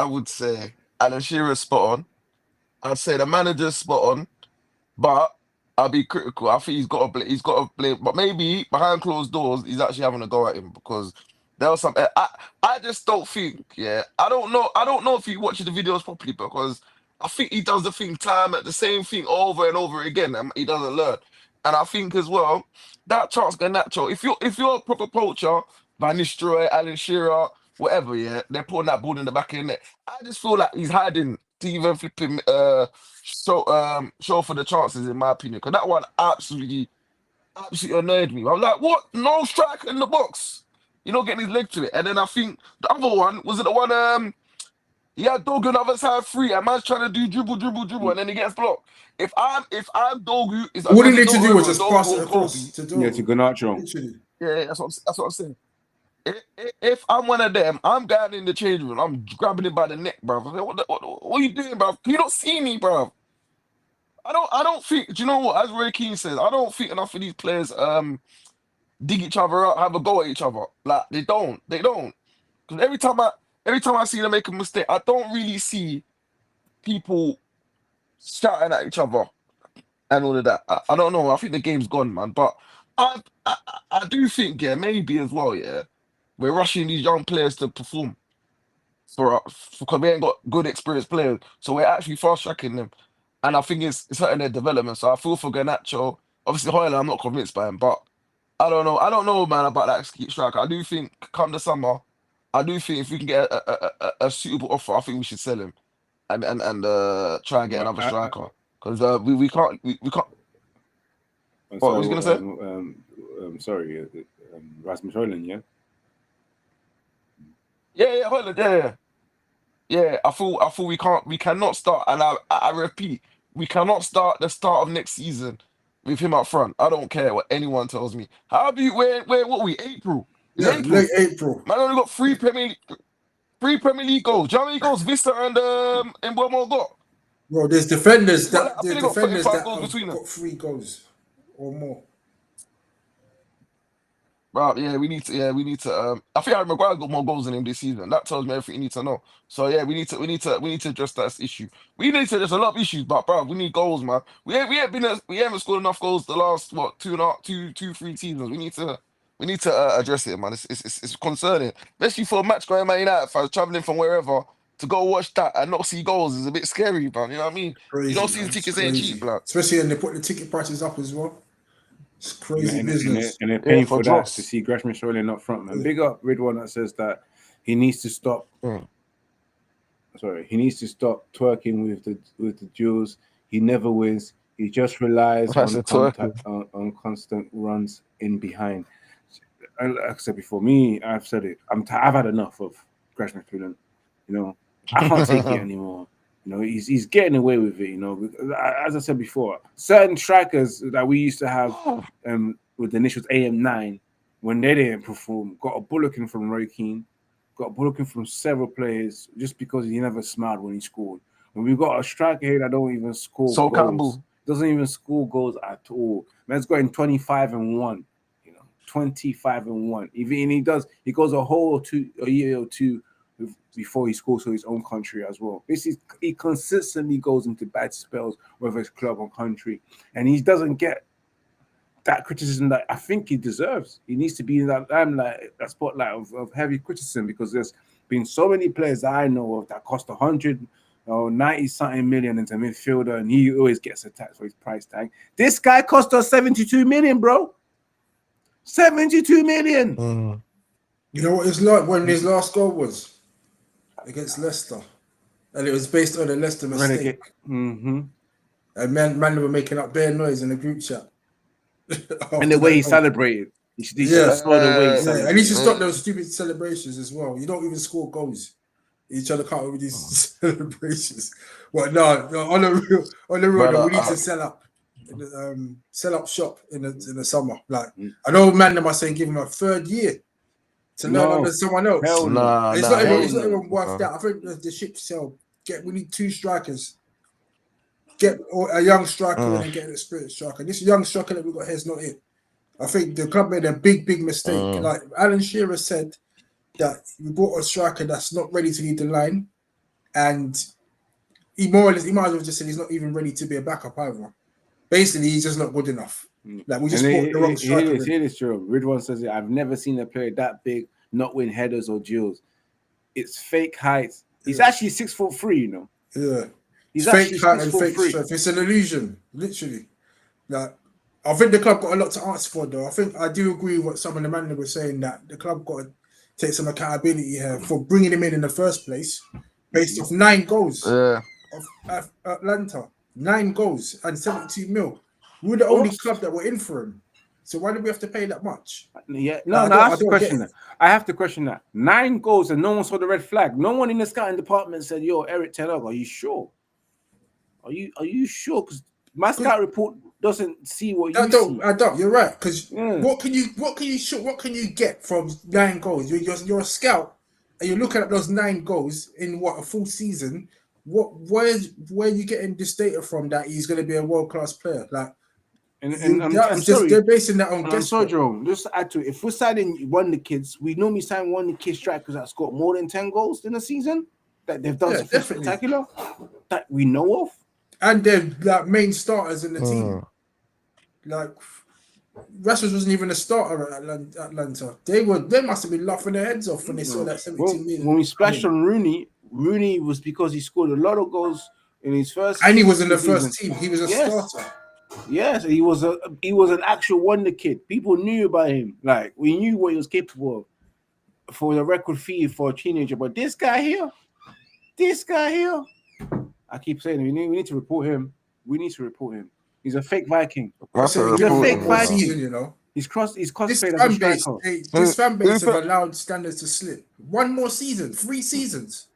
would say Alan Shearer's spot on. I'd say the manager's spot on, but I'll be critical. I think he's got to blame, but maybe behind closed doors, he's actually having a go at him because there was some. I just don't think. Yeah, I don't know if he watches the videos properly because I think he does the same thing over and over again, and he doesn't learn. And I think as well that chance Garnacho. If you're a proper poacher, Van Nistelrooy, Alan Shearer, whatever, yeah, they're putting that ball in the back of the net. I just feel like he's hiding to even flipping show for the chances, in my opinion. Because that one absolutely annoyed me. I'm like, what? No striker in the box. You know, getting his leg to it. And then I think the other one was it the one he had Dogu on the other side free, and man's trying to do dribble, and then he gets blocked. If I'm Dogu, is All he needed to do was just pass it across to Dogu. Yeah, to Garnacho. Literally. Yeah, that's what I'm saying. If I'm one of them, I'm going in the change room. I'm grabbing him by the neck, bro. What are you doing, bro? You don't see me, bro. I don't think. Do you know what? As Ray Keane says, I don't think enough of these players dig each other up, have a go at each other. Like they don't. Because every time I see them make a mistake, I don't really see people shouting at each other and all of that. I don't know. I think the game's gone, man. But I do think, yeah, maybe as well, yeah, we're rushing these young players to perform for us because we ain't got good experienced players. So we're actually fast tracking them. And I think it's hurting their development. So I feel for Garnacho. Obviously, Højlund, I'm not convinced by him, but I don't know, man, about that striker. I do think come the summer, I do think if we can get a suitable offer, I think we should sell him and try and get another striker because we can't. What was you gonna say? Sorry, Rasmus Højlund, yeah. Yeah, Højlund, yeah. I feel we cannot start, and I repeat, we cannot start the start of next season with him up front. I don't care what anyone tells me. How do you what we April? Yeah, late April. Man only got 3 Premier League goals. Do you know how many goals Vista and Mbeumo got? Bro, there's defenders Well, I that think they got 35 have goals between them. got 3 goals or more. Right, yeah, we need to. I think Harry Maguire's got more goals than him this season. That tells me everything you need to know. So yeah, we need to address that issue. We need to address a lot of issues, but bro, we need goals, man. We haven't scored enough goals the last 3 seasons. We need to address it, man. It's concerning, especially for a match going Man United fans traveling from wherever to go watch that and not see goals is a bit scary, man. You know what I mean? Crazy, you don't see man. the tickets It's ain't crazy. cheap, blood. Especially when they put the ticket prices up as well. It's crazy And business. they're paying for for that dross. to see Rasmus Højlund up front, man. Big up Ridwan that says that he needs to stop. He needs to stop twerking with the duels. He never wins. He just relies on constant runs in behind. And like I said before, I've said it. I've had enough of Rasmus Højlund. You know, I can't take it anymore. You know, he's getting away with it. You know, as I said before, certain strikers that we used to have with the initials AM9, when they didn't perform. Got a bullocking from Roy Keane, got a bullocking from several players just because he never smiled when he scored. And we got a striker here that don't even score So goals. Campbell. Doesn't even score goals at all. Man's going 25-1. 25-1. Even he goes a year or two before he scores for his own country as well. He consistently goes into bad spells, whether it's club or country, and he doesn't get that criticism that I think he deserves. He needs to be in that spotlight of heavy criticism, because there's been so many players that I know of that cost 100 or 90-something million into midfielder, and he always gets attacked for his price tag. This guy cost us 72 million, bro. 72 million. You know what it's like when his last goal was against Leicester, and it was based on a Leicester mistake. Mm-hmm. And man were making up bare noise in the group chat. And the way he celebrated. He should saw the way he celebrated. And he should stop those stupid celebrations as well. You don't even score goals. You try to cut with these celebrations. Well, no, on the real, we need to sell up shop in the summer. Like, I know man them are saying give him a third year to learn under someone else. Hell no. It's not even worth that. I think the ship sell. We need 2 strikers. Get a young striker and then get an experienced striker. This young striker that we got here is not it. I think the club made a big mistake. Like Alan Shearer said, that we brought a striker that's not ready to lead the line, and he might as well just said he's not even ready to be a backup either. Basically, he's just not good enough. Like we just brought the wrong striker. Here is true. Ridwan says it. I've never seen a player that big not win headers or duels. It's fake height. He's actually 6'3", you know. Yeah. He's fake height and 6'3". fake strength. It's an illusion, literally. Like, I think the club got a lot to answer for, though. I do agree with what some of the managers were saying, that the club got to take some accountability here for bringing him in the first place, based off 9 goals of Atlanta. 9 goals and 72 mil. We were the only club that were in for him. So why did we have to pay that much? Yeah, I have to question that. I have to question that. 9 goals and no one saw the red flag. No one in the scouting department said, "Yo, Eric Ten Hag, are you sure? Are you sure?" Because my scout report doesn't see what you see. I don't. You're right. Because what can you get from 9 goals? You're a scout and you're looking at those 9 goals in a full season. Where are you getting this data from that he's going to be a world-class player? Like, I'm sorry, they're basing that on. I'm sorry, Jerome. Just to add to it, if we're signing one of the kids, we normally sign one of the kid strikers that scored more than 10 goals in a season that they've done something spectacular that we know of, and they're like main starters in the team. Like Rasmus wasn't even a starter at Atlanta. They must have been laughing their heads off when they saw that 17 million. When we splashed on Rooney was because he scored a lot of goals in his first, and he was in the first team. He was a starter. Yes, he was an actual wonder kid. People knew about him. Like, we knew what he was capable of for the record fee for a teenager. But this guy here, I keep saying we need to report him. We need to report him. He's a fake Viking. He's a fake Viking. You know, he's cosplayed this fan base have allowed standards to slip. 1 more season, 3 seasons.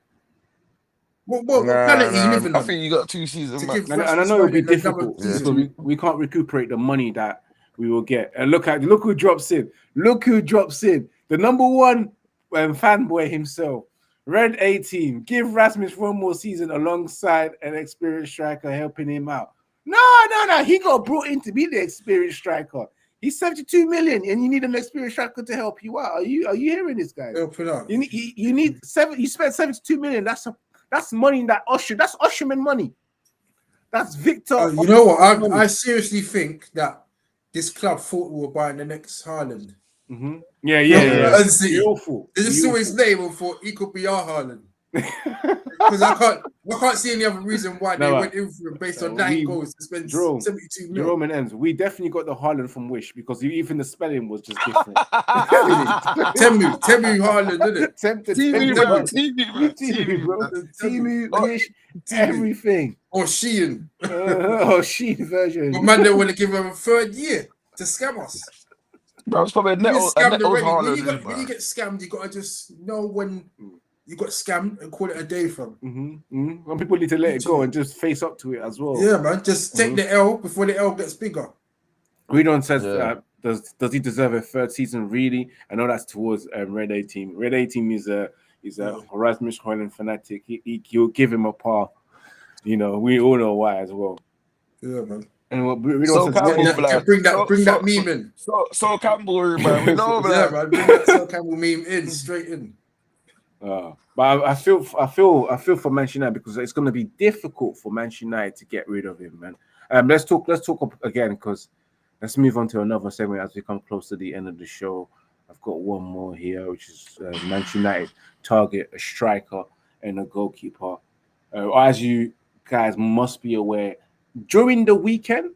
What planet are you living on? I think you got 2 seasons, and I know it'll be difficult. So we can't recuperate the money that we will get. And look who drops in. The number 1 fanboy himself, Red 18. Give Rasmus 1 more season alongside an experienced striker helping him out. No. He got brought in to be the experienced striker. He's 72 million, and you need an experienced striker to help you out. Are you hearing this, guy? You spent 72 million. That's money that's Osherman money. That's Victor. You know what? I seriously think that this club thought we were buying the next Haaland. Mm-hmm. Yeah. Beautiful. They just saw his name and thought he could be our Haaland. Because I can't see any other reason why they went in for him based on 9 goals to spend 72 million. Jerome and Enz, we definitely got the Haaland from Wish, because even the spelling was just different. Temu Haaland, didn't it? Temu, bro. Temu, Wish, everything. Or Sheehan. Sheehan version. But man, they want to give him a 3rd year to scam us. Bro, it's probably a Neto's Haaland. When you get scammed, you got to just know when you got scammed and call it a day from. When people need to let it go and just face up to it as well. Yeah, man. Just take the L before the L gets bigger. Redon says does he deserve a third season? Really? I know that's towards Red A team. Red A team is a Rasmus Højlund fanatic. He'll give him a par. You know, we all know why as well. Yeah, man. And what really So wants to Campbell, get blood. Bring that meme in. So Campbell, man. We know, Yeah, blood. man. Bring that Sol Campbell meme in, straight in. But I feel for Manchester United because it's going to be difficult for Manchester United to get rid of him, man. Let's talk again because let's move on to another segment as we come close to the end of the show. I've got one more here, which is Manchester United target a striker and a goalkeeper. As you guys must be aware, during the weekend,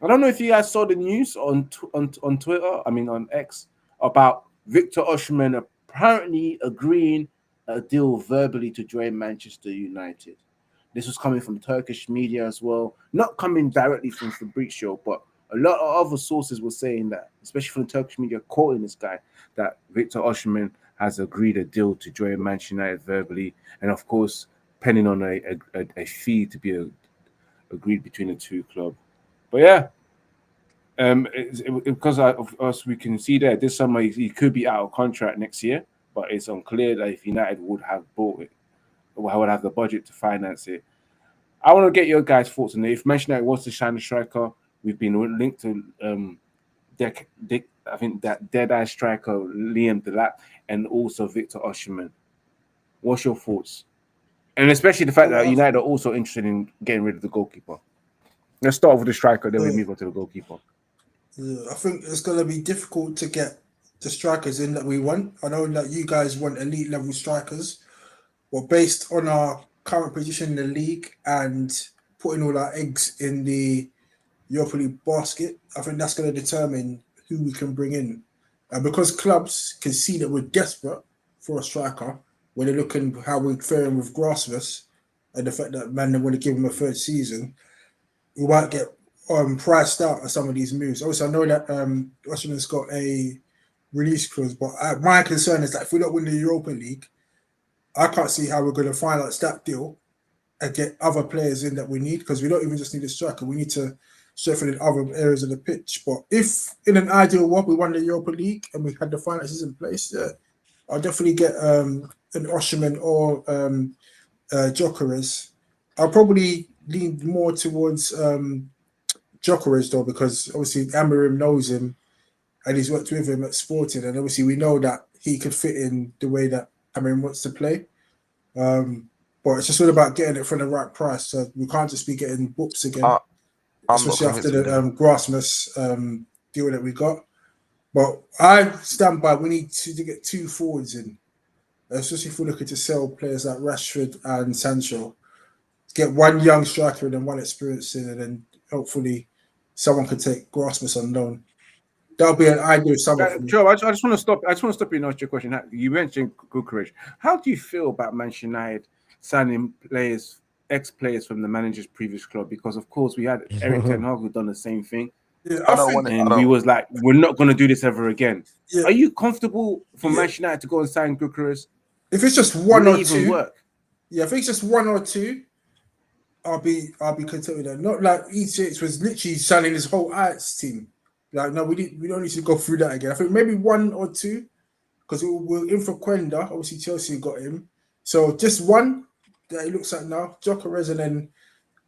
I don't know if you guys saw the news on Twitter, on X, about Victor Osimhen apparently agreeing a deal verbally to join Manchester United. This was coming from Turkish media as well, not coming directly from Fabrizio, but a lot of other sources were saying that, especially from the Turkish media, quoting this guy, that Victor Osimhen has agreed a deal to join Manchester United verbally, and of course, pending on a fee to be agreed between the two clubs. But yeah, because of us, we can see that this summer he could be out of contract next year, but it's unclear that if United would have bought it, or would have the budget to finance it. I want to get your guys' thoughts on it. If Manchester United wants to sign a striker, we've been linked to I think that dead-eye striker Liam Delap and also Victor Osimhen. What's your thoughts? And especially the fact that United are also interested in getting rid of the goalkeeper. Let's start with the striker, then we move on to the goalkeeper. Yeah, I think it's going to be difficult to get the strikers in that we want. I know that you guys want elite level strikers, but based on our current position in the league and putting all our eggs in the Europa League basket, I think that's going to determine who we can bring in. And because clubs can see that we're desperate for a striker, when they're looking how we're faring with Rasmus and the fact that they want to give him a third season, we might get priced out of some of these moves. Also, I know that Osimhen's got a release clause, but my concern is that if we don't win the Europa League, I can't see how we're going to finance that deal and get other players in that we need, because we don't even just need a striker. We need to strengthen in other areas of the pitch. But if in an ideal world we won the Europa League and we had the finances in place, I'll definitely get an Osimhen or Gyökeres. I'll probably lean more towards Gyökeres though, because obviously Amorim knows him and he's worked with him at Sporting, and obviously we know that he could fit in the way that Amorim wants to play. But it's just all about getting it for the right price. So we can't just be getting books again, especially after the Rasmus deal that we got. But I stand by, we need to get two forwards in, especially if we're looking to sell players like Rashford and Sancho. Get one young striker and then one experienced in, and then hopefully someone could take Rasmus on loan. That'll be an ideal summer for me. Joe, I just want to stop you and ask you a question. You mentioned Gyökeres. How do you feel about Manchester United signing ex-players from the manager's previous club? Because of course we had Erik ten Hag who done the same thing. Yeah, we was like, we're not going to do this ever again. Yeah. Are you comfortable for Manchester United to go and sign Gyökeres? If it's just one or two, work? Yeah, if it's just one or two, I'll be content with that. Not like ECH was literally signing his whole Ajax team. Like, no, we don't need to go through that again. I think maybe one or two, because we're in for Quenda. Obviously, Chelsea got him. So just one that it looks like now, Gyökeres, and then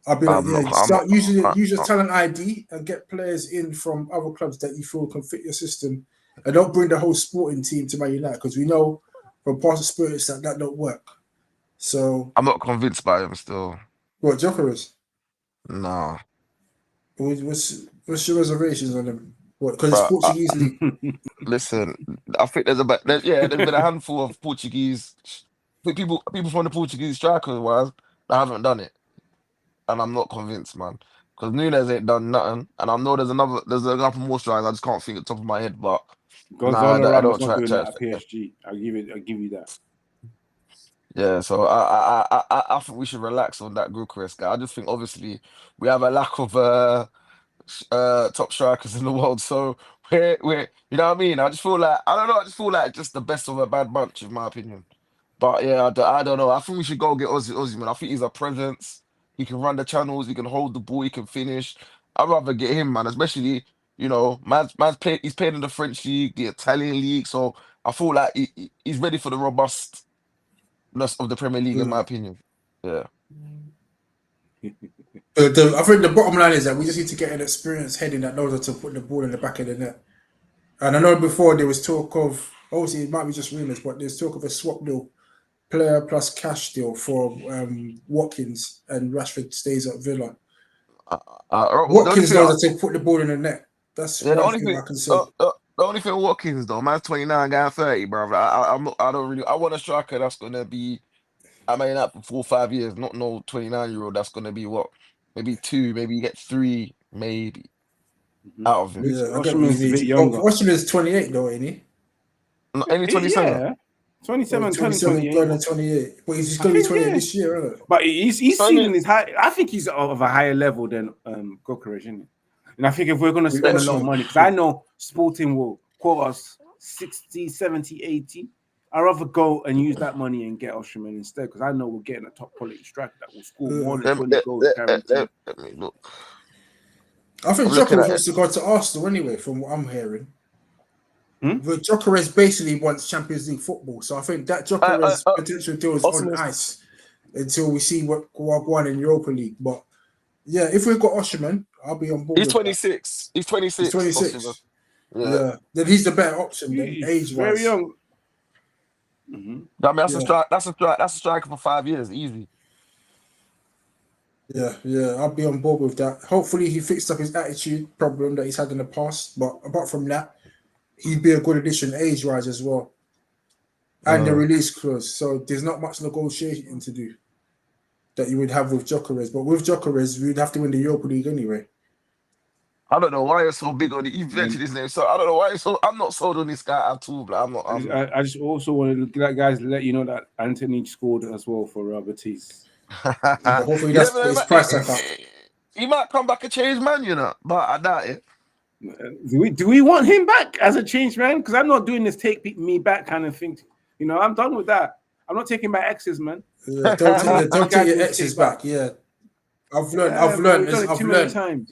I'll be like, start use your talent ID and get players in from other clubs that you feel can fit your system, and don't bring the whole sporting team to Man United, because we know from past experience that don't work. So I'm not convinced by him still. What, Gyökeres? Nah. What's your reservations on him? What? Because it's Portuguese league. Listen, I think there's been a handful of Portuguese people from the Portuguese strikers wise that haven't done it, and I'm not convinced, man. Because Nunes ain't done nothing, and I know there's a couple more strikers I just can't think at the top of my head, but Gonzalo I Ramos don't not doing try. that at PSG. I'll give you that. Yeah, so I think we should relax on that Gyökeres guy. I just think obviously we have a lack of top strikers in the world, so we're you know what I mean. I just feel like I just feel like just the best of a bad bunch, in my opinion. But yeah, I don't know. I think we should go get Ozzy, man. I think he's a presence. He can run the channels. He can hold the ball. He can finish. I'd rather get him, man. Especially You know, he's played in the French league, the Italian league, so I feel like he's ready for the robustness of the Premier League, in my opinion. Yeah. I think the bottom line is that we just need to get an experienced heading that knows how to put the ball in the back of the net. And I know before there was talk of, obviously it might be just rumours, but there's talk of a swap deal, player plus cash deal for Watkins, and Rashford stays at Villa. The only Watkins thing, knows how to put the ball in the net. That's yeah, one thing I can say. the only thing with Watkins though, man's 29, going 30, bro. I don't really. I want a striker that's gonna be. I mean, that for 4 or 5 years, not no 29-year-old. That's gonna be what, maybe 2, maybe you get 3, maybe out of him. Yeah, I get what you Osimhen's a mean. bit younger. Osimhen's 28 though, ain't he? Only 27. Yeah, 27, 27 28. going to 28. But he's going to be 28 this year, isn't it? But his I ceiling mean, is high. I think he's of a higher level than Gokaresh, isn't he? And I think if we're going to With spend a lot of Osimhen. money, because I know Sporting will quote us 60, 70, 80. I'd rather go and use that money and get Osimhen instead, because I know we're getting a top quality striker that will score more than 20 goals guaranteed. let me look. I think I'm looking Jokeres at wants to go to Arsenal anyway, from what I'm hearing. But Jokeres basically wants Champions League football, so I think that Jokeres potential deal is on ice until we see what won in Europa League. But yeah, if we've got Osimhen, I'll be on board. He's with 26. He's 26. That. He's 26. Osimhen. Yeah, then he's the better option than he's age-wise. very young. I mean, that's a striker for 5 years, easy. Yeah, I'll be on board with that. Hopefully, he fixed up his attitude problem that he's had in the past. But apart from that, he'd be a good addition age-wise as well. And the release clause. So there's not much negotiating to do that you would have with Jokeres. But with Jokeres, we'd have to win the Europa League anyway. I don't know why you're so big on it. You mentioned his name, so I don't know why you're so. I'm not sold on this guy at all, but I'm not. I just also wanted to let you know that Anthony scored as well for Batiste. Hopefully, that's his price tag up. He might come back a changed man, you know, but I doubt it. Do we want him back as a changed man? Because I'm not doing this take me back kind of thing. You know, I'm done with that. I'm not taking my exes, man. Yeah, don't take your exes back. Yeah, I've learned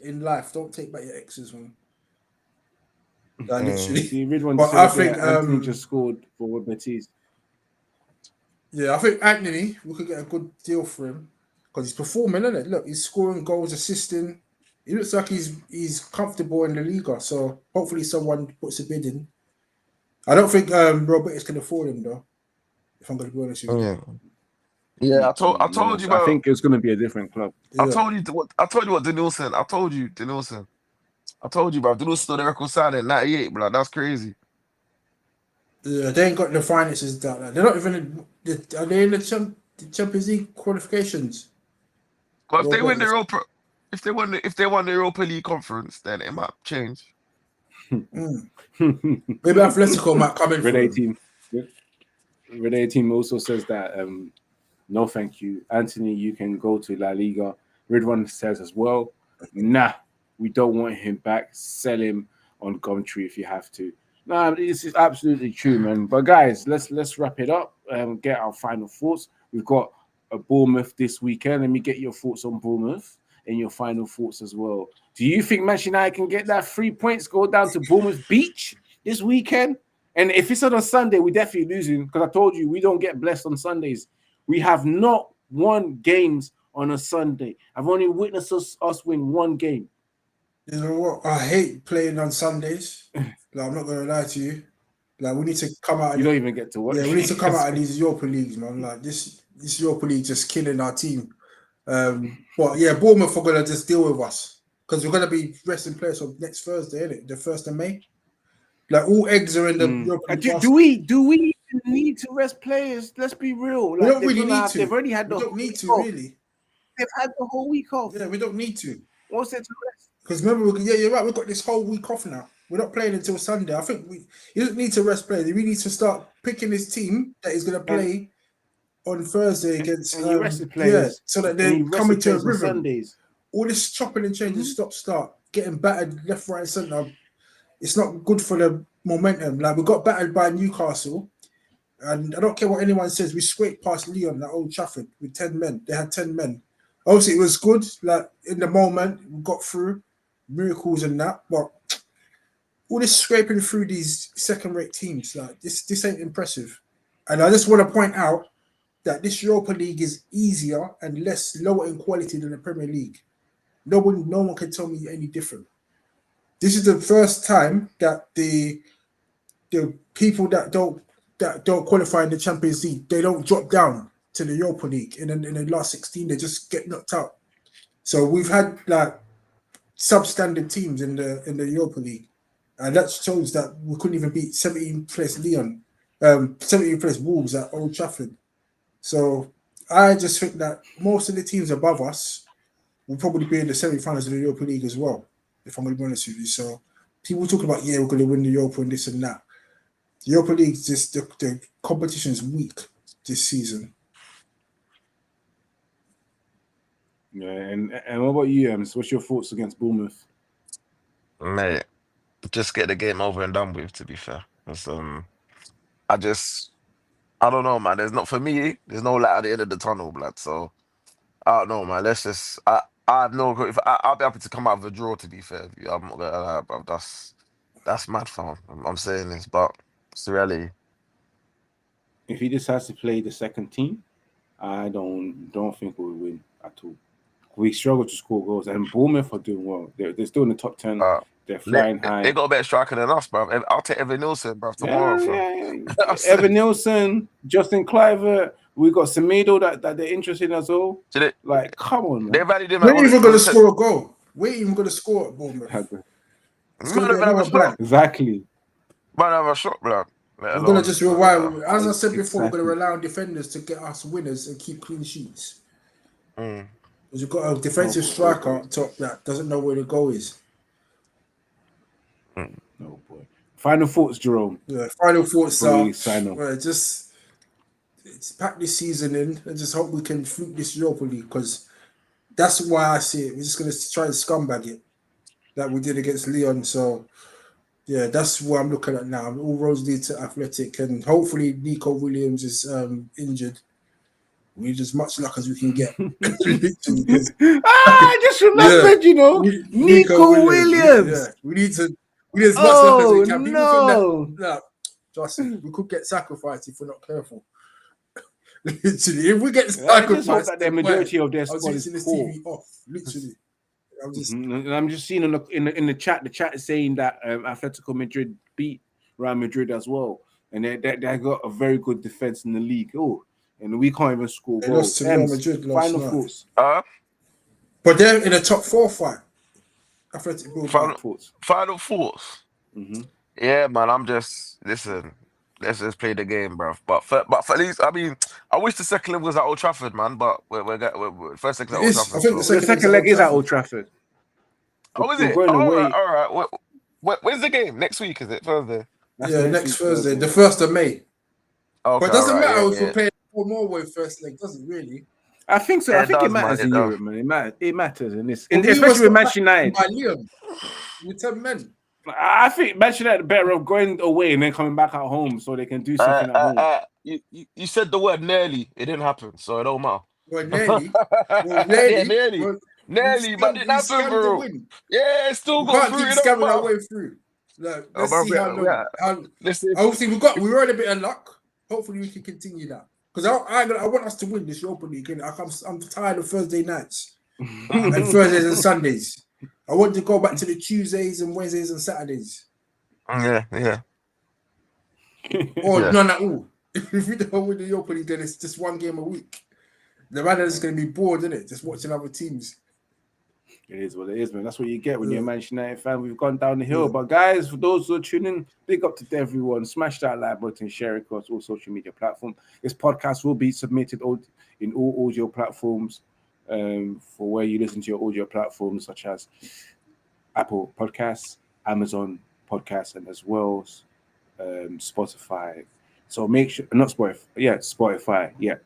in life. Don't take back your exes, man. Literally. But I think Anthony just scored for Batiste. Yeah, I think Anthony, we could get a good deal for him because he's performing, isn't it? Look, he's scoring goals, assisting. He looks like he's comfortable in the Liga. So hopefully someone puts a bid in. I don't think Roberts can afford him though. If I'm going to be honest with you. Yeah, I told you about. I think it's going to be a different club. Yeah. I told you what Denilson. I told you, bro. Denilson the record signing 98, bro. That's crazy. Yeah, they ain't got the finances that. They're not even. Are they in the Champions League qualifications? Well, if they win the Europa, if they won the Europa League conference, then it might change. Maybe Atletico might come in. Red 18 also says that no, thank you, Anthony. You can go to La Liga. Red One says as well, nah, we don't want him back. Sell him on Gumtree if you have to. Nah, this is absolutely true, man. But guys, let's wrap it up. Get our final thoughts. We've got a Bournemouth this weekend. Let me get your thoughts on Bournemouth and your final thoughts as well. Do you think Manchester United can get that 3 points, go down to Bournemouth Beach this weekend? And if it's on a Sunday, we're definitely losing because I told you we don't get blessed on Sundays. We have not won games on a Sunday. I've only witnessed us win one game. You know what? I hate playing on Sundays. Like, I'm not going to lie to you. Like, we need to come out. You don't even get to watch. Yeah, we need to come out of these Europa Leagues, man. Like, this Europa League just killing our team. But yeah, Bournemouth are going to just deal with us because we're going to be resting players on next Thursday, isn't it? The 1st of May. Like, all eggs are in the Europa League. Do we need to rest players? Let's be real. Like, we don't really need to. They've already had the we don't need to, really. They've had the whole week off. Yeah, we don't need to. What's there to rest? Because remember, you're right. We've got this whole week off now. We're not playing until Sunday. I think you don't need to rest players. We need to start picking this team that is going to play on Thursday against players. So that they're coming to a rhythm. Sundays. All this chopping and changing, stop-start, getting battered left, right, and centre. It's not good for the momentum. Like, we got battered by Newcastle, and I don't care what anyone says. We scraped past Lyon at Old Trafford with 10 men. They had 10 men. Obviously, it was good. Like, in the moment, we got through miracles and that. But all this scraping through these second-rate teams, like this ain't impressive. And I just want to point out that this Europa League is easier and lower in quality than the Premier League. No one can tell me any different. This is the first time that the people that don't qualify in the Champions League, they don't drop down to the Europa League. In the last 16, they just get knocked out. So we've had like substandard teams in the Europa League, and that shows that we couldn't even beat 17th place Lyon, 17th place Wolves at Old Trafford. So I just think that most of the teams above us will probably be in the semi-finals of the Europa League as well, if I'm going to be honest with you. So people talking about, we're going to win the Europa and this and that. The Europa League, just the competition is weak this season. Yeah, and what about you, Ems? What's your thoughts against Bournemouth? Mate, just get the game over and done with, to be fair. I don't know, man. There's no light at the end of the tunnel, blood. So I don't know, man. I have no. I'll be happy to come out of a draw. To be fair, I'm not gonna lie, bro. That's mad, fam. I'm saying this, but it's the reality. If he decides to play the second team, I don't think we'll win at all. We struggle to score goals, and Bournemouth are doing well. They're still in the top 10. They're flying high. They got a better striker than us, bro. I'll take Evan Nielsen, bro, tomorrow. Evan Nielsen, Justin Kluivert. We got Semedo that they're interested in as well. Like, come on, man. They valued him. We're not even going to score a goal. We're even going to score at Bournemouth. Exactly. Might have a shot, bro. We're going to just rely. As I said before, we're going to rely on defenders to get us winners and keep clean sheets. Because you've got a defensive striker up top that doesn't know where the goal is. No, boy. Final thoughts, Jerome. Yeah, final thoughts are just pack this season in and just hope we can fluke this Europa League, because that's why I see it. We're just going to try and scumbag it like we did against Lyon. So, yeah, that's what I'm looking at now. All roads lead to Athletic, and hopefully Nico Williams is injured. We need as much luck as we can get. I just remembered, Nico Williams. Yeah, we need as much luck as we can. People think that, trust me, we could get sacrificed if we're not careful. Literally, if we get sacrificed, that the majority of their squad is this TV off. Literally, I'm just seeing in the chat. The chat is saying that Atletico Madrid beat Real Madrid as well, and they got a very good defense in the league. And we can't even score goals. Lost to Real Madrid last night. Thoughts. But they're in a top 4 fight. Final thoughts. Mm-hmm. Yeah, man. Listen. Let's just play the game, bro. But for at least, I mean, I wish the second leg was at Old Trafford, man. But we're first leg at Old Trafford. I think the second leg is at Old Trafford. Oh, is it? All right. When's the game? Next week, is it? Thursday? Next Thursday, the 1st of May. Okay, but it doesn't matter if we're playing more way first leg, doesn't really. I think so. I think it matters in Europe, man. It matters in this, especially with Manchester United. With 10 men. I think Manchester United are better off going away and then coming back at home so they can do something at home. You said the word nearly. It didn't happen, so it don't matter. Well, nearly. Nearly, but it didn't happen, bro. Yeah, it's still got through. We can't keep scamming our way through. Look, let's see how long. Obviously, we were in a bit of luck. Hopefully, we can continue that. Because I want us to win this Europa League. And I'm tired of Thursday nights and Thursdays and Sundays. I want to go back to the Tuesdays and Wednesdays and Saturdays. Yeah. Or none at all. If we don't win the Europa League, then it's just one game a week. The manager's going to be bored, isn't it? Just watching other teams. It is what it is, man. That's what you get when you're a Manchester United fan. We've gone down the hill. But guys, for those who are tuning, big up to everyone. Smash that like button, share it across all social media platforms. This podcast will be submitted in all audio platforms for where you listen to your audio platforms, such as Apple Podcasts, Amazon Podcasts, and as well as Spotify. So make sure, not Spotify. Yeah, Spotify. Yeah.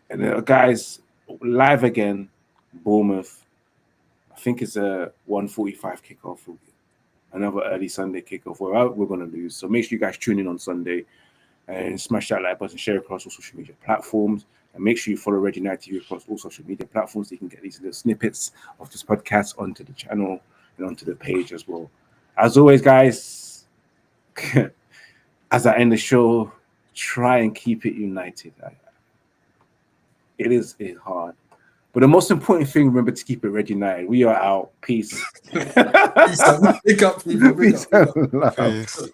And guys, live again, Bournemouth. I think it's a 1:45 kickoff. Another early Sunday kickoff. We're going to lose. So make sure you guys tune in on Sunday and smash that like button, share across all social media platforms, and make sure you follow Red United TV across all social media platforms so you can get these little snippets of this podcast onto the channel and onto the page as well. As always, guys, as I end the show, try and keep it united. It is hard. But the most important thing, remember to keep it Red United. We are out. Peace. Peace out. Big up, people. Big Peace up. and love. Peace.